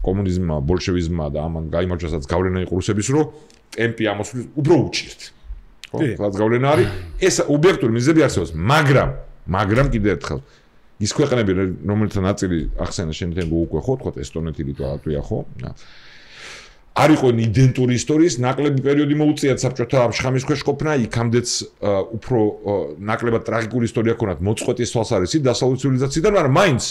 კომუნიზმმა, ბოლშევიზმმა და ამან გაიმარჯვა სადაც გავლენა იყო რუსების რომ ტემპი ამოსვლის უფრო უჭირთ. ხო, სადაც გავლენა არის ეს ობიექტური მიზეზები არსებობს, მაგრამ კიდევ ერთხელ ის ქვეყნები რომელთა ნაწილი ახსენა შენთან უკვე ხო თქვა ესტონეთი, ლიტვა, ლატვია ხო? არ იყო იდენტური ისტორიის, ნაკლები პერიოდი მოუწიათ საბჭოთა შხამის ქვეშ ყოფნა, იქამდეც უფრო ნაკლებად ტრაგიკული ისტორია ქონათ მოწყვეტის თვალსაზრისით დასავლური ცივილიზაციიდან, მაგრამ მაინც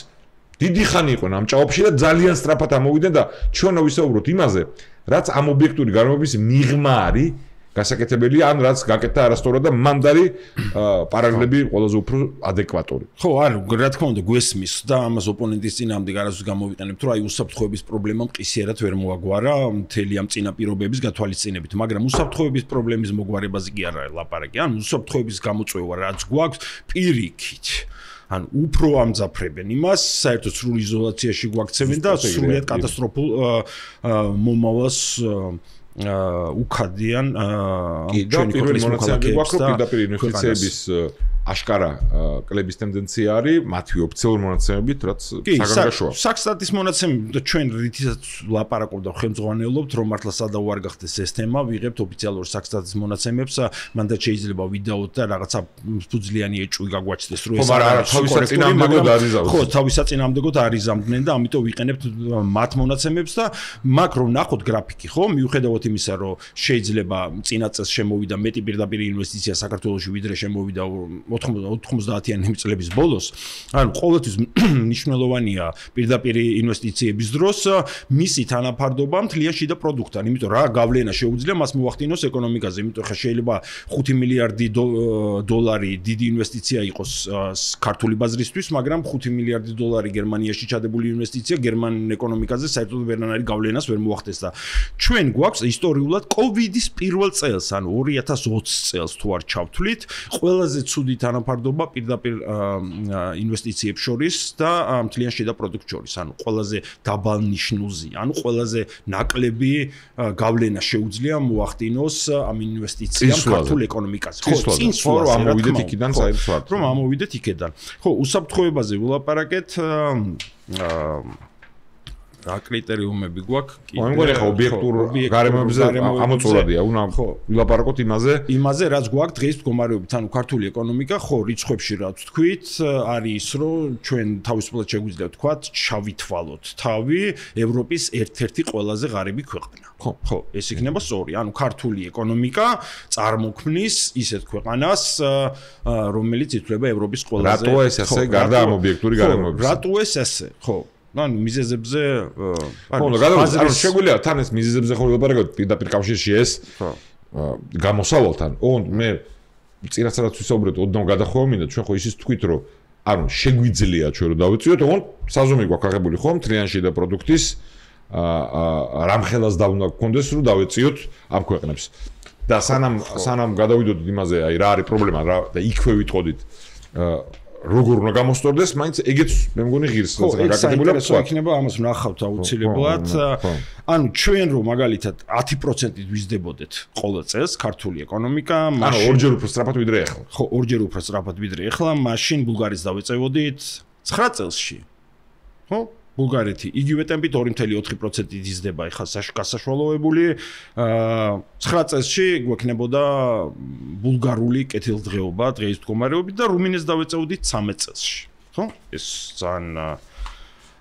დიდი ხანი იყო ნამჭაობში და ძალიან სწრაფად ამოვიდნენ და ჩვენ ვისაუბროთ იმაზე, რაც ამ ობიექტური გარემოების მიღმა არის გასაკეთებელია ან რაც გაკეთდა არასწორად და მანდარი პარაგლები ყველაზე უფრო ადეკვატური.
ხო, ანუ რა თქმა უნდა გვესმის და ამას ოპონენტის წინააღმდეგ არასდროს გამოვიყენებთ, რომ აი უსაფრთხოების პრობლემა მყისიერად ვერ მოაგვარა მთელი ამ წინაპირობების გათვალისწინებით, მაგრამ უსაფრთხოების პრობლემის მოგვარებაზე კი არა ლაპარაკი. ანუ უსაფრთხოების გამოწვევა რაც გვაქვს პირიქით. ანუ უფრო ამძაფრებენ იმას, საერთოდ სრულ იზოლაციაში გვაქცევენ და სრულიად კატასტროფულ მომავალს უკადიან
ჩვენი ქვეყნის მონაცემები გვაქვს, რომ პირდაპირ ინვესტიციების აშკარა კლების ტენდენცია არის მათი ოფიციალური მონაცემებით, რაც საგანგაშოა.
საქსტატის მონაცემები და ჩვენ რითიც ლაპარაკობთ და ხელმძღვანელობთ, რომ მართლა სადავო არ გახდეს ეს თემა, ვიღებთ ოფიციალურ საქსტატის მონაცემებს, მანდაც შეიძლება ვიდაოთ და რაღაცა ფუძლიანი ეჭვი გაგვაჩნდეს, რომ ეს
არა თავისად წინამდებოდ არიზავთ.
ხო, თავისად წინამდებოდ არიზამდნენ და ამიტომ ვიყენებთ მათ მონაცემებს და მაგ რომ ნახოთ გრაფიკი, ხო, მიუხედავად იმისა, რომ შეიძლება წინა წელს შემოვიდა მეტი პირდაპირ ინვესტიცია საქართველოში ვიდრე შემოვიდა 90-იანი წლების ბოლოს, ანუ ყოველთვის მნიშვნელოვანია პირდაპირ ინვესტიციების დროს მისი თანაფარდობა მთლიან შიდა პროდუქტთან, იმიტომ რა გავლენა შეუძლია მას მოახდინოს ეკონომიკაზე, იმიტომ ხა შეიძლება 5 მილიარდი დოლარი დიდი ინვესტიცია იყოს ქართული ბაზრისთვის, მაგრამ 5 მილიარდი დოლარი გერმანიაში ჩადებული ინვესტიცია გერმანულ ეკონომიკაზე საერთოდ ვერანაირი გავლენას ვერ მოახდენს და ჩვენ გვაქვს ისტორიულად კოვიდის პირველ წელს, ანუ 2020 წელს თუ არ ჩავთვლით, ყველაზე ცუდი თანაფარდობა პირდაპირ ინვესტიციებს შორის და მთლიან შიდა პროდუქტ შორის, ანუ ყველაზე დაბალ ნიშნულზე, ანუ ყველაზე ნაკლები გავლენა შეუძლია მოახდინოს ამ ინვესტიციამ ქართულ ეკონომიკაზე.
ხო, წინსვლა რომ ამოვიდეთ იქიდან საერთოდ.
რომ ამოვიდეთ იქიდან. ხო, უსაფრთხოებაზე ვილაპარაკეთ რა კრიტერიუმები გვაქვს?
მე მგონი ხა ობიექტურ გარემოებზე ამოწურადია, უნდა ვილაპარაკოთ
იმაზე, რაც გვაქვს დღის მდგომარეობით, ანუ ქართული ეკონომიკა, ხო, რიცხვებში რაც თქვით, არის რომ ჩვენ თავისუფლად შეგვიძლია ვთქვათ, ჩავითვალოთ თავი ევროპის ერთ-ერთი ყველაზე ღარიბი ქვეყანა. ხო, ეს იქნება სწორი. ანუ ქართული ეკონომიკა წარმოქმნის ისეთ ქვეყანას, რომელიც ითვლება ევროპის ყველაზე
რატო ეს ასე გარდა ამ ობიექტური გარემოებისა?
რატო ეს ასე? ხო. ანუ მიზეზებზე
ანუ შეგვიძლია თან ეს მიზეზებზე ხო ვილაპარაკოთ პირდაპირ კავშირში ეს გამოსავალთან. მე წინასწარაც ვისაუბრეთ ოდნავ გადახოვა მინდა ჩვენ ხო ისიც თქვით რომ ანუ შეგვიძლია ჩვენ რომ დავიწიოთ, ოღონდ საზომი გვაქვს აღებული ხო მთლიან შიდა პროდუქტის რამხელას და უნდა გქონდეს რომ დავეწიოთ ამ ქვეყნებს. და სანამ გადავიდოდით იმაზე, აი რა არის პრობლემა რა და იქვე ვიტყოდით როგორ უნდა გამოსწორდეს, მაინც ეგეც მე მგონი ღირს გაკეთებულია.
ხო, იქნება ამას ვნახავთ აუცილებლად. ანუ ჩვენ რომ მაგალითად 10%-ით ვიზრდებოდეთ ყოველ წელს ქართული ეკონომიკა,
ანუ ორჯერ უფრო სწრაფად ვიდრე ახლა.
ხო, ორჯერ უფრო სწრაფად ვიდრე ახლა, მაშინ ბულგარეთს დავეწევოდით 9 წელსში. ხო? ბულგარეთი იგივე ტემპით 2.4%-ით იზრდება ახლა გასაშვალოებული. 9 წელსში გვექნებოდა ბულგარული კეთილდღეობა დღეის მდგომარეობით და რუმინეთს დავეწევდით 13 წელსში. ხო? ეს ძალიან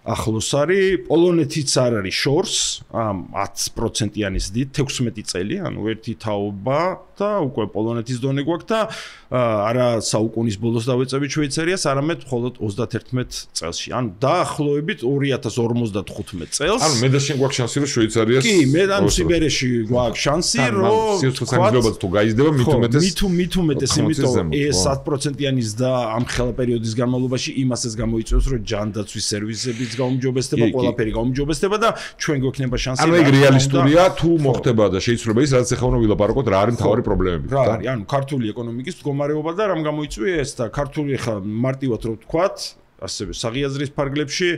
ახლოს არის. პოლონეთიც არ არის შორს, ამ 10%-იანი ზრდით 16 წელი, ანუ ერთი თაობა და უკვე პოლონეთის დონე გვაქვს და არა საუკუნის ბოლოს დავეწევით შვეიცარიას, არამედ მხოლოდ 31 წელსში. ანუ დაახლოებით 2055 წელს.
ანუ მე და შენ გვაქვს შანსი რომ შვეიცარიას
კი, მე და სიბერეში გვაქვს შანსი რომ
სიცხესანგრელობაც თუ გაიზრდება
მით უმეტეს, იმიტომ ეს 10%-იანი ზრდა ამ ხელა პერიოდის განმავლობაში იმასაც გამოიწვევს, რომ ჯანდაცვის სერვისებიც გაუმჯობესდება, ყველაფერი გაუმჯობესდება და ჩვენ გვექნება შანსი.
ანუ ეგ რეალისტურია თუ მოხდება და შეიძლება ის რაც ახლა უნდა ვილაპარაკოთ, რა არის მთავარი პრობლემები.
რა არის, ანუ ქართული ეკონომიკის მდგომარეობა და რამ გამოიწვია ეს და ქართული ხა მარტივად რო ვთქვათ, ასევე საღიაზრის ფარგლებში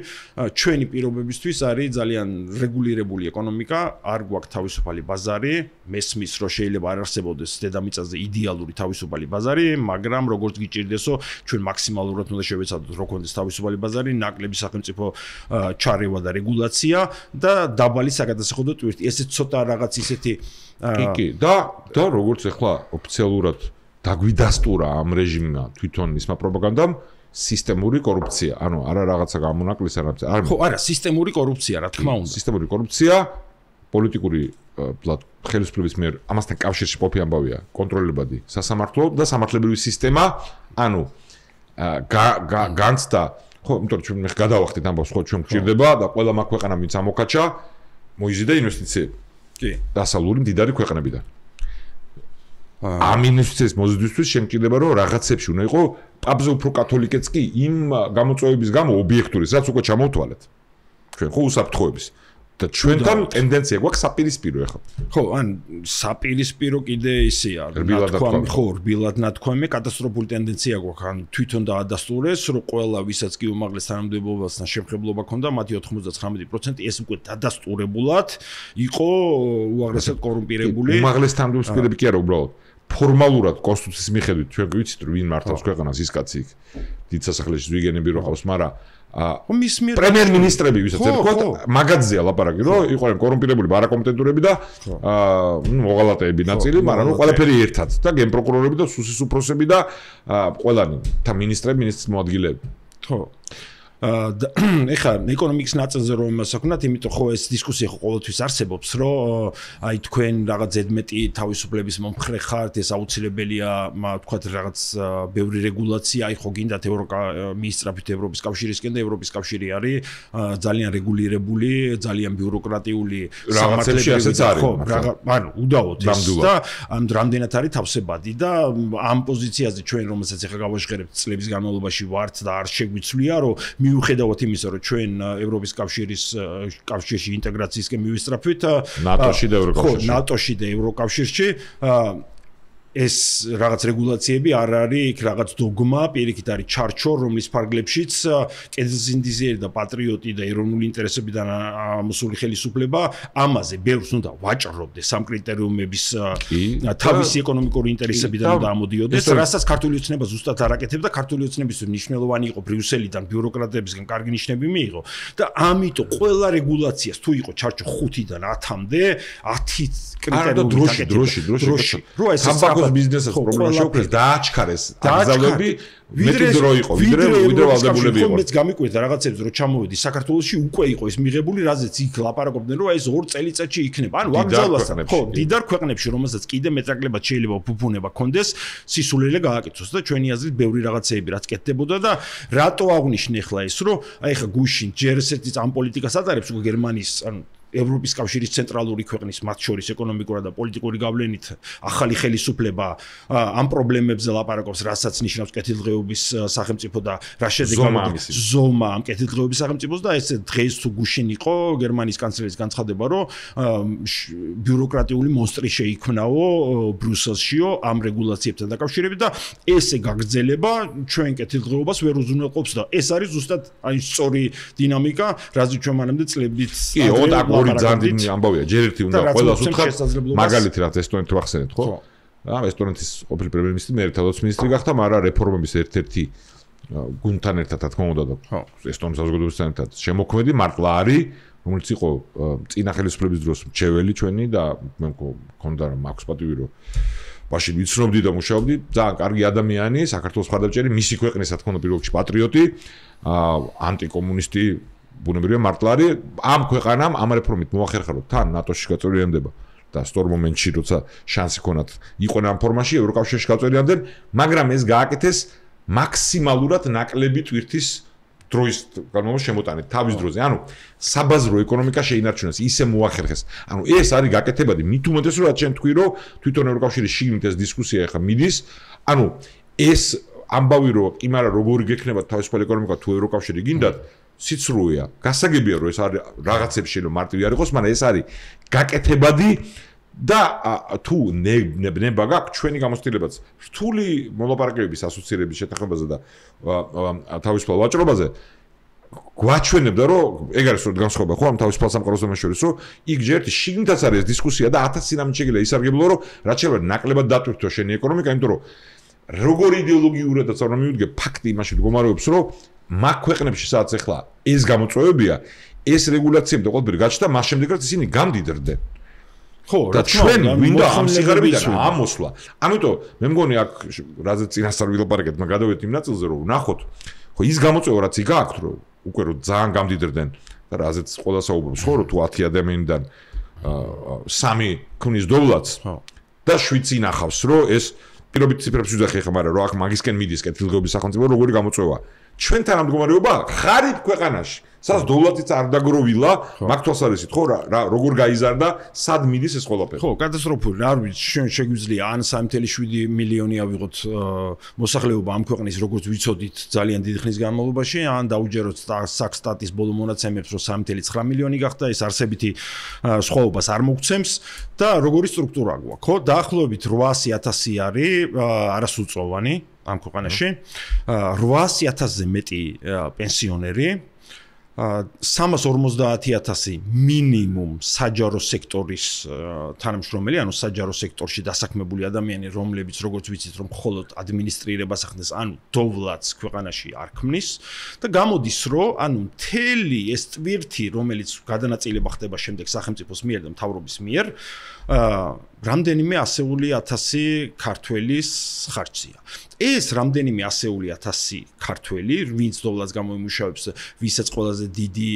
ჩვენი პირობებისთვის არის ძალიან რეგულირებული ეკონომიკა, არ გვაქვს თავისუფალი ბაზარი, მესმის რომ შეიძლება არ არსებობდეს დედამიწაზე იდეალური თავისუფალი ბაზარი, მაგრამ როგორც გიჭირდესო, ჩვენ მაქსიმალურად უნდა შევეცადოთ რომ გქონდეს თავისუფალი ბაზარი, ნაკლები სახელმწიფო ჩარევა და რეგულაცია და დაბალი საგადასახადო ტვირთი. ესეც ცოტა რაღაც ისეთი
კი და როგორც ახლა ოფიციალურად დაგვიდასტურა ამ რეჟიმმა თვითონ ისმა პროპაგანდამ სისტემური კორუფცია, ანუ არა რაღაცა გამონაკლისა, არა.
ხო, არა, სისტემური კორუფცია, რა თქმა უნდა.
სისტემური კორუფცია, პოლიტიკური ხელისუფლების მიერ ამასთან კავშირში ყოფი ამბავია, კონტროლებადი სასამართლო და სამართლებრივი სისტემა, ანუ განცდა, ხო, იმიტომ რომ ჩვენ მე გადავახდით ამბავს, ხო, ჩვენ გვჭირდება და ყველა მაგ ქვეყანამ ვინც ამოქაჩა, მოიზიდა ინვესტიციები.
კი.
დასავლური მდიდარი ქვეყნებიდან. ამ ინვესტიციის მოზიდვისთვის შემჭირდება რომ რაღაცებში უნდა იყო პაპზე უფრო კათოლიკეც კი იმ გამოწვევების გამო ობიექტური, რაც უკვე ჩამოვთვალეთ. ჩვენ ხო უსაფრთხოების და ჩვენთან ტენდენცია გვაქვს საპირისპირო ახლა.
ხო, ან საპირისპირო კიდე ისეა, ნათქვამი, ხო, რბილად ნათქვამი, კატასტროფული ტენდენცია გვაქვს, ან თვითონ დაადასტურეს, რომ ყველა ვისაც კი უმაღლეს თანამდებობასთან შემხებლობა ჰქონდა, მათი 99% ეს უკვე დადასტურებულად იყო უაღრესად კორუმპირებული.
უმაღლეს თანამდებობები კი არა უბრალოდ ფორმალურად კონსტიტუციის მიხედვით ჩვენ ვიცით რომ ვინ მართავს ქვეყანას ის კაცი იქ დიდ სასახლეში ზვიგენები რო ყავს, მაგრამ პრემიერ-მინისტრები ვისაც ერქვათ, მაგაძეა ლაპარაკი, რომ იყვნენ კორუმპირებული არაკომპეტენტურები და მოღალატეები ნაწილი, მაგრამ ნუ ყველაფერი ერთად და გენპროკურორები და სუსის უფროსები და ყველანი და მინისტრები, მინისტრის მოადგილეები.
ხო. ეხლა ეკონომიკის ნაწილზე რომ იმას ვქნათ, იმიტომ ხო ეს დისკუსია ხო ყოველთვის არსებობს, რომ აი თქვენ რაღაც ზედმეტი თავისუფლების მომხრე ხართ, ეს აუცილებელია, თქვათ რაღაც ბევრი რეგულაცია, აი ხო გინდათ მიისწრაფით ევროპის კავშირისკენ და ევროპის კავშირი არის ძალიან რეგულირებული, ძალიან ბიუროკრატიული
რაღაცებში ასეც არის.
ხო, ანუ უდაოდ ეს და ამ რამდენად არის თავსებადი და ამ პოზიციაზე ჩვენ რომელსაც ეხლა გავაჟღერებთ წლების განმავლობაში ვართ და არ შეგვიცვლია, რომ მიუხედავად იმისა, რომ ჩვენ ევროპის კავშირში ინტეგრაციისკენ მივისწრაფვით,
ნატოში და ევროკავშირში.
ხო, ნატოში და ევროკავშირში ეს რაღაც რეგულაციები არ არის იქ რაღაც დოგმა, პირიქით არის ჩარჩო, რომლის ფარგლებშიც კენზინდიზიერი და პატრიოტი და ეროვნული ინტერესებიდან ამოსული ხელისუფლება ამაზე ბევრს უნდა ვაჭრობდეს ამ კრიტერიუმების თავისი ეკონომიკური ინტერესებიდან უნდა ამოდიოდეს, რასაც ქართული ოცნება ზუსტად არ აკეთებდა, ქართული ოცნებისთვის მნიშვნელოვანი იყო ბრიუსელიდან ბიუროკრატებისგან კარგი ნიშნები მიიღო და ამიტომ ყველა რეგულაციას თუ იყო ჩარჩო 5-დან 10-მდე 10 კრიტერიუმი დროში რო ეს
ბიზნესის პრობლემა შეუქმნეს დააჩქარეს აგზავნები მეტი დრო იყო ვიდრე ვალდებულები იყო.
მეც გამიკვირდა რაღაცებს რომ ჩამოვედი საქართველოში უკვე იყო ეს მიღებული, რაზეც იქ ლაპარაკობდნენ რომ ეს 2 წელიწადში იქნება. ანუ აგზავნასთან ხო, დიდარ ქვეყნებში რომელსაც კიდე მეტაკლებად შეიძლება უფუფუნება კონდეს, სისულელე გააკეთოს და ჩვენი აზრით ბევრი რაღაცეები რაც კეთდებოდა და რატო აღნიშნე ახლა ეს რომ აი ხა გუშინ ჯერ ესეთი ამ პოლიტიკას ატარებს უკვე გერმანიის ანუ ევროპის კავშირის ცენტრალური ქვეყნის მათ შორის ეკონომიკურად და პოლიტიკური გავლენით ახალი ხელისუფლება ამ პრობლემებზე ლაპარაკობს, რასაც ნიშნავს კეთილდღეობის სახელმწიფო და რა შედეგად ზომა ამ კეთილდღეობის სახელმწიფოს და ეს დღეს თუ გუშინ იყო გერმანიის კანცლერის განცხადება, რომ ბიუროკრატიული მონსტრი შეიქმნაო ბრიუსელშიო ამ რეგულაციებთან დაკავშირებით და ესე გაგრძელება ჩვენ კეთილდღეობას ვერ უზრუნველყოფს და ეს არის ზუსტად აი სწორი დინამიკა, რაც ჩვენ მანამდე წლებით
ორი ძალიან დიდი ამბავია. ჯერ ერთი უნდა ყველას უთხრათ მაგალითი რაც ესტონეთი ვახსენეთ, ხო? ესტონეთის ყოფილი პრემიერ-მინისტრი მე ერთადაც მინისტრი გახდა, მაგრამ რეფორმების ერთ-ერთი გუნდთან ერთად რა თქმა უნდა და ესტონეთის საზოგადოებასთან ერთად შემოქმედი მართლა არის, რომელიც იყო წინა ხელისუფლების დროს მრჩეველი ჩვენი და მე მქონდა რომ აქვს პატივი რომ მაშინ ვიცნობდი და მუშაობდი, ძალიან კარგი ადამიანი, საქართველოს მხარდამჭერი, მისი ქვეყნის რა თქმა უნდა პირველ რიგში პატრიოტი, ანტიკომუნისტი ბუნებრივია მართლა არის ამ ქვეყანამ ამ რეფორმით მოახერხა რომ თან ნატოში გაწევრიანდება და სწორ მომენტში როცა შანსი ქონათ იყვნენ ამ ფორმაში ევროკავშირში გაწევრიანდნენ, მაგრამ ეს გააკეთეს მაქსიმალურად ნაკლები ტვირთის დროის განმავლობაში შემოტანით თავის დროზე. ანუ საბაზრო ეკონომიკა შეინარჩუნეს, ისე მოახერხეს. ანუ ეს არის გაკეთებადი, მით უმეტეს რომ რაც შენ თქვი რომ თვითონ ევროკავშირის შიგნით ეს დისკუსია ახლა მიდის. ანუ ეს ამბავი რომ კი მაგრამ როგორი გექნება თავისუფალი ეკონომიკა თუ ევროკავშირი გინდათ სიცრუეა. გასაგებია რომ ეს არის რაღაცებს შეიძლება მარტივი არ იყოს, მაგრამ ეს არის გაკეთებადი და თუ ნება გაქვს ჩვენი გამოცდილებაც რთული მოლაპარაკებების ასოცირების შეთანხმებაზე და თავისუფალ ვაჭრობაზე გვაჩვენებდა რომ ეგ არის სწორედ განსხვავება ხო ამ თავისუფალ სამყაროს და შორის რომ იქ ჯერ შიგნითაც არის ეს დისკუსია და 1000 სინამდვილე შეიძლება ისარგებლო რომ რაც შეიძლება ნაკლებად დატვირთო შენი ეკონომიკა, იმიტომ რომ როგორი იდეოლოგიურადაც არ მივიდგე ფაქტი იმაში მდგომარეობს რომ მაგ ქვეყნებში სადაც ახლა ეს გამოწვევებია, ეს რეგულაციები და ყველაფერი გაჩნდა, მას შემდეგ რაც ისინი გამდიდრდნენ. ხო, და ჩვენ მინდა ამ სიგარებიდან ამოსვლა. ამიტომ მე მგონი აქ რაზეც წინასწარ ვილაპარაკეთ, მაგრამ გადავედით იმ ნაწილზე რომ ვნახოთ, ხო ის გამოწვევა რაც იქ აქვს, რომ უკვე რომ ძალიან გამდიდრდნენ და რაზეც ყველა საუბრობს, ხო რომ თუ 10 ადამიანიდან 3 ქმნის დოვლაც და 7 ინახავს, რომ ეს პირობით ციფრებს ვიძახი ხა, მაგრამ რომ აქ მაგისკენ მიდის კეთილდღეობის სახელმწიფო როგორი გამოწვევა. ჩვენთან ამ მდგომარეობა ხარით ქვეყანაში. სადაც დოლარიც არ დაგროვილა, მაგ თვალსაზრისით ხო რა როგორ გაიზარდა, სად მიდის ეს ყველაფერი.
ხო, კატასტროფული, რა ვიცი, შეგვიძლია ან 3.7 მილიონი ავიღოთ მოსახლეობა ამ ქვეყნის, როგორც ვიცოდით, ძალიან დიდი ხნის განმავლობაში, ან დაუჯეროთ საქსტატის ბოლო მონაცემებს, რომ 3.9 მილიონი გახდა, ეს არსებითი სხვაობას არ მოგცემს და როგორი სტრუქტურა გვაქვს, ხო? დაახლოებით 800,000 არის არასრულწლოვანი ამ ქვეყანაში, 800,000-ზე მეტი პენსიონერი 350,000 მინიმუმ საჯარო სექტორის თანამშრომელი, ანუ საჯარო სექტორში დასაქმებული ადამიანი, რომლებიც როგორც ვიცით, რომ მხოლოდ ადმინისტრირებას ახდენს, ანუ დოვლაც ქვეყანაში არ ქმნის და გამოდის, რომ ანუ მთელი ეს ტვირთი, რომელიც გადანაწილება ხდება შემდეგ სახელმწიფოს მიერ და მთავრობის მიერ, რამდენიმე ასეული ათასი ქართველის ხარჯზია. ეს რამდენიმე ასეული ათასი ქართველი, ვინც დოვლას გამოიმუშავებს, ვისაც ყველაზე დიდი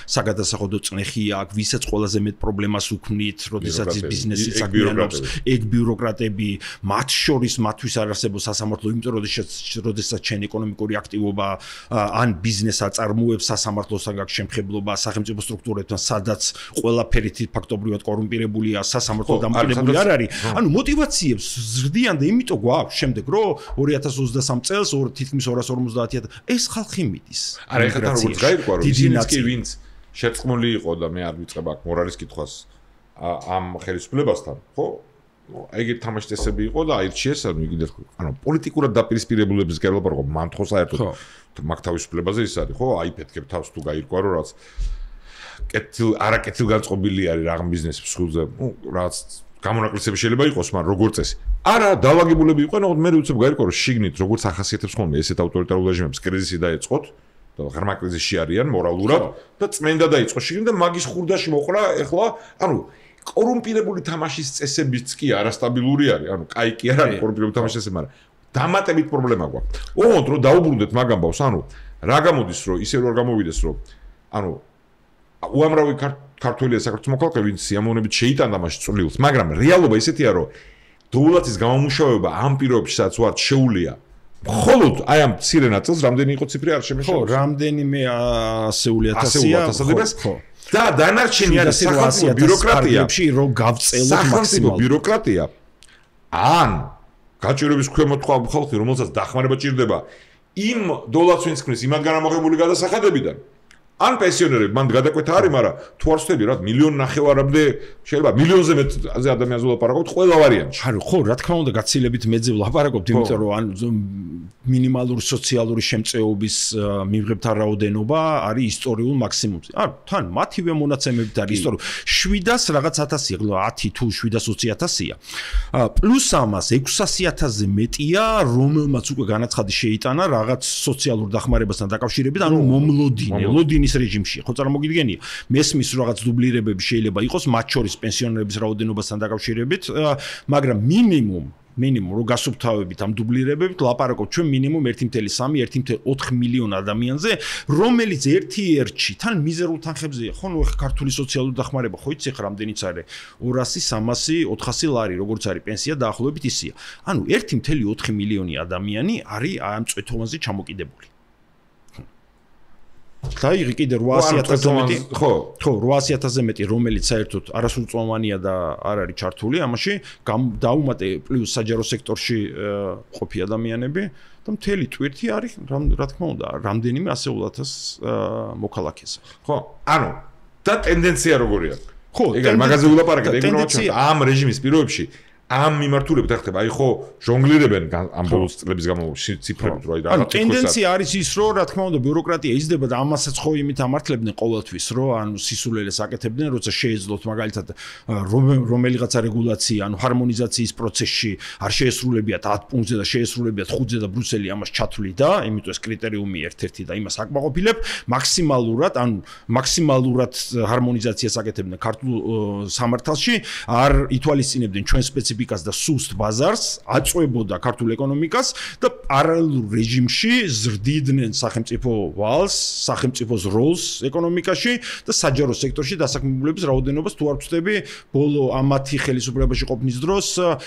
საგადასახადო წნეხი აქვს, ვისაც ყველაზე მეტ პრობლემას უქმნით, როდესაც ის ბიზნესით საქმიანობს, ეგ ბიუროკრატები, მათ შორის მათთვის არ არსებობს სასამართლო, იმიტომ როდესაც ჩვენ ეკონომიკური აქტივობა ან ბიზნეს აწარმოებს სასამართლოსთან გაქვს შემხებლობა სახელმწიფო სტრუქტურებთან, სადაც ყველაფერი ფაქტობრივად კორუმპირებულია, სასამართლო დამოკიდებული არ არის. ანუ мотиваციებს ზრდიან და იმიტომ გვაქვს შემდეგ რომ 2023 წელს თითქმის 250,000 ეს ხალხი მიდის.
არა, ეხლა თან როგორც გაირკვა რომ ისინიც კი ვინც შერწყმული იყო და მე არ ვიწყებ აქ მორალის კითხვას ამ ხელისუფლებასთან, ხო? ეგეთ თამაში წესები იყო და აირჩიეს, ანუ იგი პოლიტიკურად დაპირისპირებულების გერლაპარაკო მან თქო საერთოდ მაგ თავისუფლებაზე ის არის, ხო? აიფეთქებ თავს თუ გაირკვა რომ რაც არაკეთილგანწყობილი არის რაღაც ბიზნესის მსხვილზე, რაც გამონაკლისები შეიძლება იყოს, მაგრამ როგორც წესი. არა, დაავაგებულები იყვნენ, ოღონდ მე ვიცი გაირკვა რომ შიგნით როგორც ახასიათებს ხოლმე ესეთ ავტორიტარულ რეჟიმებს კრიზისი დაეწყოთ და ღრმა კრიზისში არიან მორალურად და წმენდა დაიწყო შიგნით და მაგის ხურდაში მოყრა ეხლა, ანუ კორუმპირებული თამაშის წესებიც კი არასტაბილური არის, ანუ კაი კი არ არის კორუმპირებული თამაშის წესები, მაგრამ დამატებით პრობლემა გვაქვს. ოღონდ რომ დაუბრუნდეთ მაგ ამბავს, ანუ რა გამოდის რომ ისე რომ გამოვიდეს რომ ანუ უამრავი ქართველია საქართველოს მოქალაქე, ვინც სიამოვნებით შეიტანდა მაშ წვლილს, მაგრამ რეალობა ისეთია, რომ დოვლათის გამომუშავება ამ პირობებში, სადაც ვართ შეუულია, მხოლოდ აი ამ მცირე ნაწილს რამდენი იყო ციფრი არ შემეშალა.
ხო, რამდენიმე ასეული ათასია,
ხო. და დანარჩენი არის სახელმწიფო ბიუროკრატია,
რომ გავწელოთ მაქსიმალურად.
ბიუროკრატია ან გაჭირვების ქვემოთ თქვა ხალხი, რომელსაც დახმარება ჭირდება იმ დოლარს ვინც ქმნის იმათგან ამოღებული გადასახადებიდან. ან პენსიონერები მანდ გადაკვეთა არის, მაგრამ თუ არ ვწდები რა 1,5 შეიძლება მილიონზე მეტზე ადამიანზე ვლაპარაკობთ ყველა ვარიანტში.
არა, ხო, რა თქმა უნდა, გაცილებით მეძე ვლაპარაკობთ, იმიტომ რომ ან მინიმალური სოციალური შემწეობის მიღებთა რაოდენობა არის ისტორიულ მაქსიმუმზე. არა, თან მათივე მონაცემებით არის ისტორიულ 700 რაღაც 1000, 10 თუ 720,000-ია. პლუს ამას 600,000-ზე მეტია, რომელმაც უკვე განაცხადი შეიტანა რაღაც სოციალურ დახმარებასთან დაკავშირებით, ანუ მომლოდინის რეჟიმში, ხო წარმოგიდგენია. მესმის რაღაც დუბლირებები შეიძლება იყოს, მათ შორის პენსიონერების რაოდენობასთან დაკავშირებით, მაგრამ მინიმუმ რო გასუფთავებით ამ დუბლირებებით ლაპარაკობთ ჩვენ მინიმუმ 1.3 1.4 მილიონ ადამიანზე, რომელიც ერთ-ერთში თან მიზერულ თანხებზეა. ხო, ნუ ქართული სოციალური დახმარება, ხო იცი ხა რამდენიც არის 200, 300, 400 ლარი, როგორც არის პენსია დაახლოებით ისია. ანუ 1.4 მილიონი ადამიანი არის ამ წვეთოვანზე ჩამოკიდებული. დაიღი კიდე 800,000-ზე მეტი, ხო, 800,000-ზე მეტი, რომელიც საერთოდ არასრულწლოვანია და არ არის ჩართული, ამაში დაუმატე პლუს საჯარო სექტორში ყოფი ადამიანები და მთელი ტვირთი არის, რა თქმა უნდა, რამდენიმე ასეულ ათას მოქალაქეს.
ხო, ანუ და ტენდენცია როგორია?
ხო,
ეგ არის მაგაზე ვილაპარაკეთ, ეგ რა ამ რეჟიმის პირობებში ამ მიმართულებით ახლა აი ხო ჟონგლირებენ ამ ბოლოს წლების განმავლობაში ციფრებით რო აი
რა ტენდენცია არის ის რომ რა თქმა უნდა ბიუროკრატია იზრდება და ამასაც ხო იმით ამართლებდნენ ყოველთვის რომ ანუ სისულელეს აკეთებდნენ როცა შეეძლოთ მაგალითად რომელიღაცა რეგულაცია ანუ ჰარმონიზაციის პროცესში არ შეესრულებია 10 პუნქტზე და შეესრულებია 5-ზე და ბრუსელი ამას ჩათვლიდა იმიტომ ეს კრიტერიუმი ერთ-ერთი და იმას აკმაყოფილებ მაქსიმალურად ჰარმონიზაციას აკეთებდნენ ქართულ სამართალში არ ითვალისწინებდნენ ჩვენ სპეციფიკ სიფიკას და სუსტ ბაზარს, აწვევებოდა ქართულ ეკონომიკას და პარალელურ რეჟიმში ზრდიდნენ სახელმწიფო ვალს, სახელმწიფოს როლს ეკონომიკაში და საჯარო სექტორში დასაქმებულების რაოდენობას თუ არ ვწდები, ბოლო ამათი ხელისუფლებაში ყოფნის დროს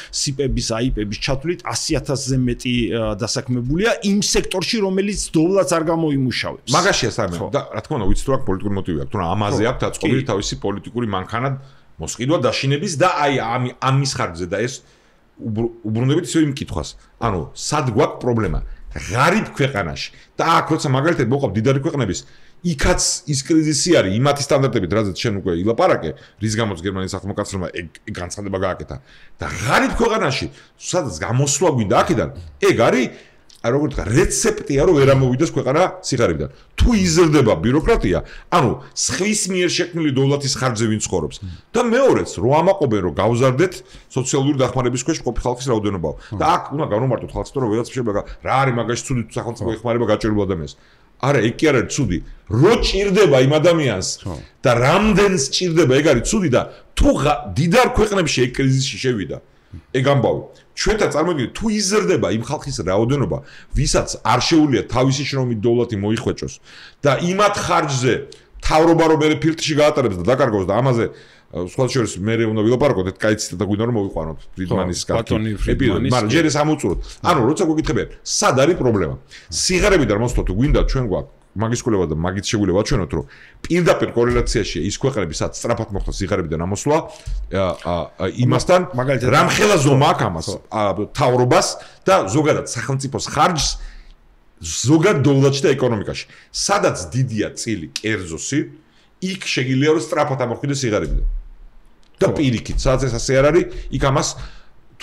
სიპების, აიპების ჩათვლით 100,000-ზე მეტი დასაქმებულია იმ სექტორში, რომელიც დოვლაც არ გამოიმუშავებს.
მაგაშია სამე და რა თქმა უნდა, ვიცით რომ აქ პოლიტიკური მოტივი აქვს, თუმცა ამაზე აქვს დაწყობილი თავისი პოლიტიკური მანქანა მოსყიდვა დაშინების და აი ამის ხარჯზე და ეს უბრუნდებით ისე იმ კითხვას. ანუ სად გვაქვს პრობლემა? ღარიბ ქვეყანაში. და აქ როცა მაგალითად მოყავ დიდარი ქვეყნების იქაც ის კრიზისი არის იმათი სტანდარტებით, რაზეც შენ უკვე ილაპარაკე, რის გამოც გერმანიის სახელმწიფო ეგ განცხადება გააკეთა. და ღარიბ ქვეყანაში, სადაც გამოსვლა გვინდა აქედან, ეგ არის აი როგორ თქვა, რეცეპტია რომ ვერ ამოვიდეს ქვეყანა სიღარიბიდან. თუ იზრდება ბიუროკრატია, ანუ სხვის მიერ შექმნილი დოვლათის ხარჯზე ვინ ცხოვრობს. და მეორეც, რო ამაყობენ რომ გავზარდეთ სოციალური დახმარების ქვეშ მყოფი ხალხის რაოდენობაო. და აქ უნდა განვმარტოთ ხალხს, რომ ვიღაც შეიძლება რა არის მაგაში ცუდი სახელმწიფო ეხმარება გაჭირებულ ადამიანს. არა, ეგ კი არ არის ცუდი. რო ჭირდება იმ ადამიანს და რამდენს ჭირდება, ეგ არის ცუდი და თუ დიდარ ქვეყნებში ეგ კრიზისი შევიდა. ეგ ამბავი. ჩვენთან წარმოგიდგენთ, თუ იზრდება იმ ხალხის რაოდენობა, ვისაც არ შეუძლია თავისი შრომით დოვლათი მოიხვეჭოს და იმათ ხარჯზე თავრობა რომ მე ფილტრში გაატარებს და დაკარგოს და ამაზე სხვა შორის მე უნდა ვილაპარაკოთ, ეს კაი ციტატა გვინდა რომ მოვიყვანოთ ფრიდმანის ეპიზოდი, მაგრამ ჯერ ეს ამოვწუროთ. ანუ როცა გეკითხებიან, სად არის პრობლემა? სიღარიბიდან მოსვლა თუ გვინდა ჩვენ გვაქვს მაგის კვლევა და მაგით შეგვიძლია ვაჩვენოთ, რომ პირდაპირ კორელაციაშია ის ქვეყნები, სადაც სწრაფად მოხდა სიღარიბიდან ამოსვლა იმასთან, რამხელა ზომა აქვს ამას, თავრობას და ზოგადად სახელმწიფოს ხარჯს ზოგად დოვლათში და ეკონომიკაში. სადაც დიდია წილი კერძოსი, იქ შეგიძლია რომ სწრაფად ამოხვიდეს სიღარიბიდან. და პირიქით, სადაც ეს ასე არ არის, იქ ამას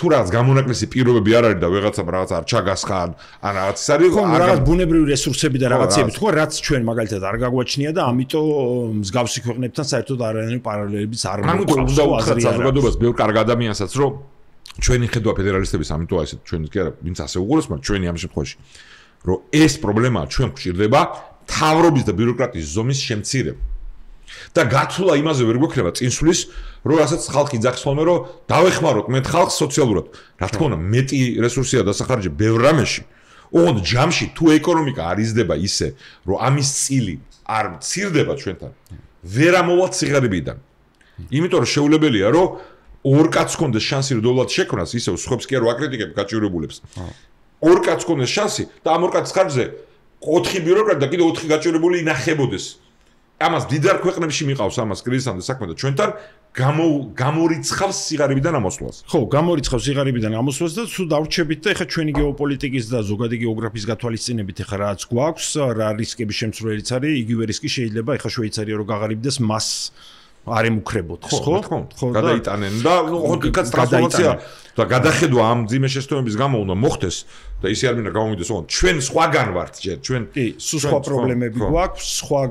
თუ რაღაც გამონაკლისი პირობები არ არის და ვიღაცამ რაღაც არ ჩაგასხან, ან რაღაც ის არის,
რაღაც ბუნებრივი რესურსები და რაღაცები, თქო, რაც ჩვენ მაგალითად არ გაგვაჩნია და ამიტომ მსგავსი ქვეყნებთან საერთოდ არანაირი პარალელებიც არ
მოგვაქვს. უნდა უთხრათ საზოგადოებას, ბევრ კარგ ადამიანსაც, რომ ჩვენი ხედვა ფედერალისტების ამიტომ აი ესე ჩვენი კი არა, ვინც ასე უყურებს, მაგრამ ჩვენი ამ შემთხვევაში, რომ ეს პრობლემაა ჩვენ გვჭირდება თავრობის და ბიუროკრატიის ზომის შემცირება. და გაცვლა იმაზე ვერ გვექნება წინსვლის, რომ რასაც ხალხი ძახს ხოლმე, რომ დავეხმაროთ მე ხალხს სოციალურად. რა თქმა უნდა, მეტი რესურსია დასახარჯე ბევრ რამეში. ოღონდ ჯამში თუ ეკონომიკა არ იზრდება ისე, რომ ამის წილი არ მცირდება ჩვენთან, ვერ ამოვალთ სიღარიბიდან. იმიტომ რომ შეუძლებელია, რომ ორ კაცს კონდეს შანსი რომ დოვლათი შექმნას, ისევ სხვებს კი არ ვაკრიტიკებ გაჭირებულებს. ორ კაცს კონდეს შანსი და ამ ორ კაცის ხარჯზე 4 ბიუროკრატი და კიდე 4 გაჭირებული ინახებოდეს. ამას დიდარ ქვეყნებში მიყავს ამას კრიზისამდე საქმე და ჩვენთან გამორიცხავს სიღარიბიდან ამოსვლას.
ხო, გამორიცხავს სიღარიბიდან ამოსვლას და თუ დავრჩებით და ეხა ჩვენი გეოპოლიტიკის და ზოგადი გეოგრაფიის გათვალისწინებით ეხა რაც გვაქვს, რა რისკების შემცვლელიც არის, იგივე რისკი შეიძლება ეხა შვეიცარია რომ გაღარიბდეს მას არ ემუქრებოდეს, ხო?
ხო, გადაიტანენ და ხოთკაც ტრანსფორმაცია და გადახედვა ამ ძიმე შეცდომების გამო უნდა მოხდეს და ისე არ მინდა გამომიდეს, ოღონდ ჩვენ სხვაგან ვართ ჯერ, ჩვენ
კი, სხვა პრობლემები გვაქვს, სხვა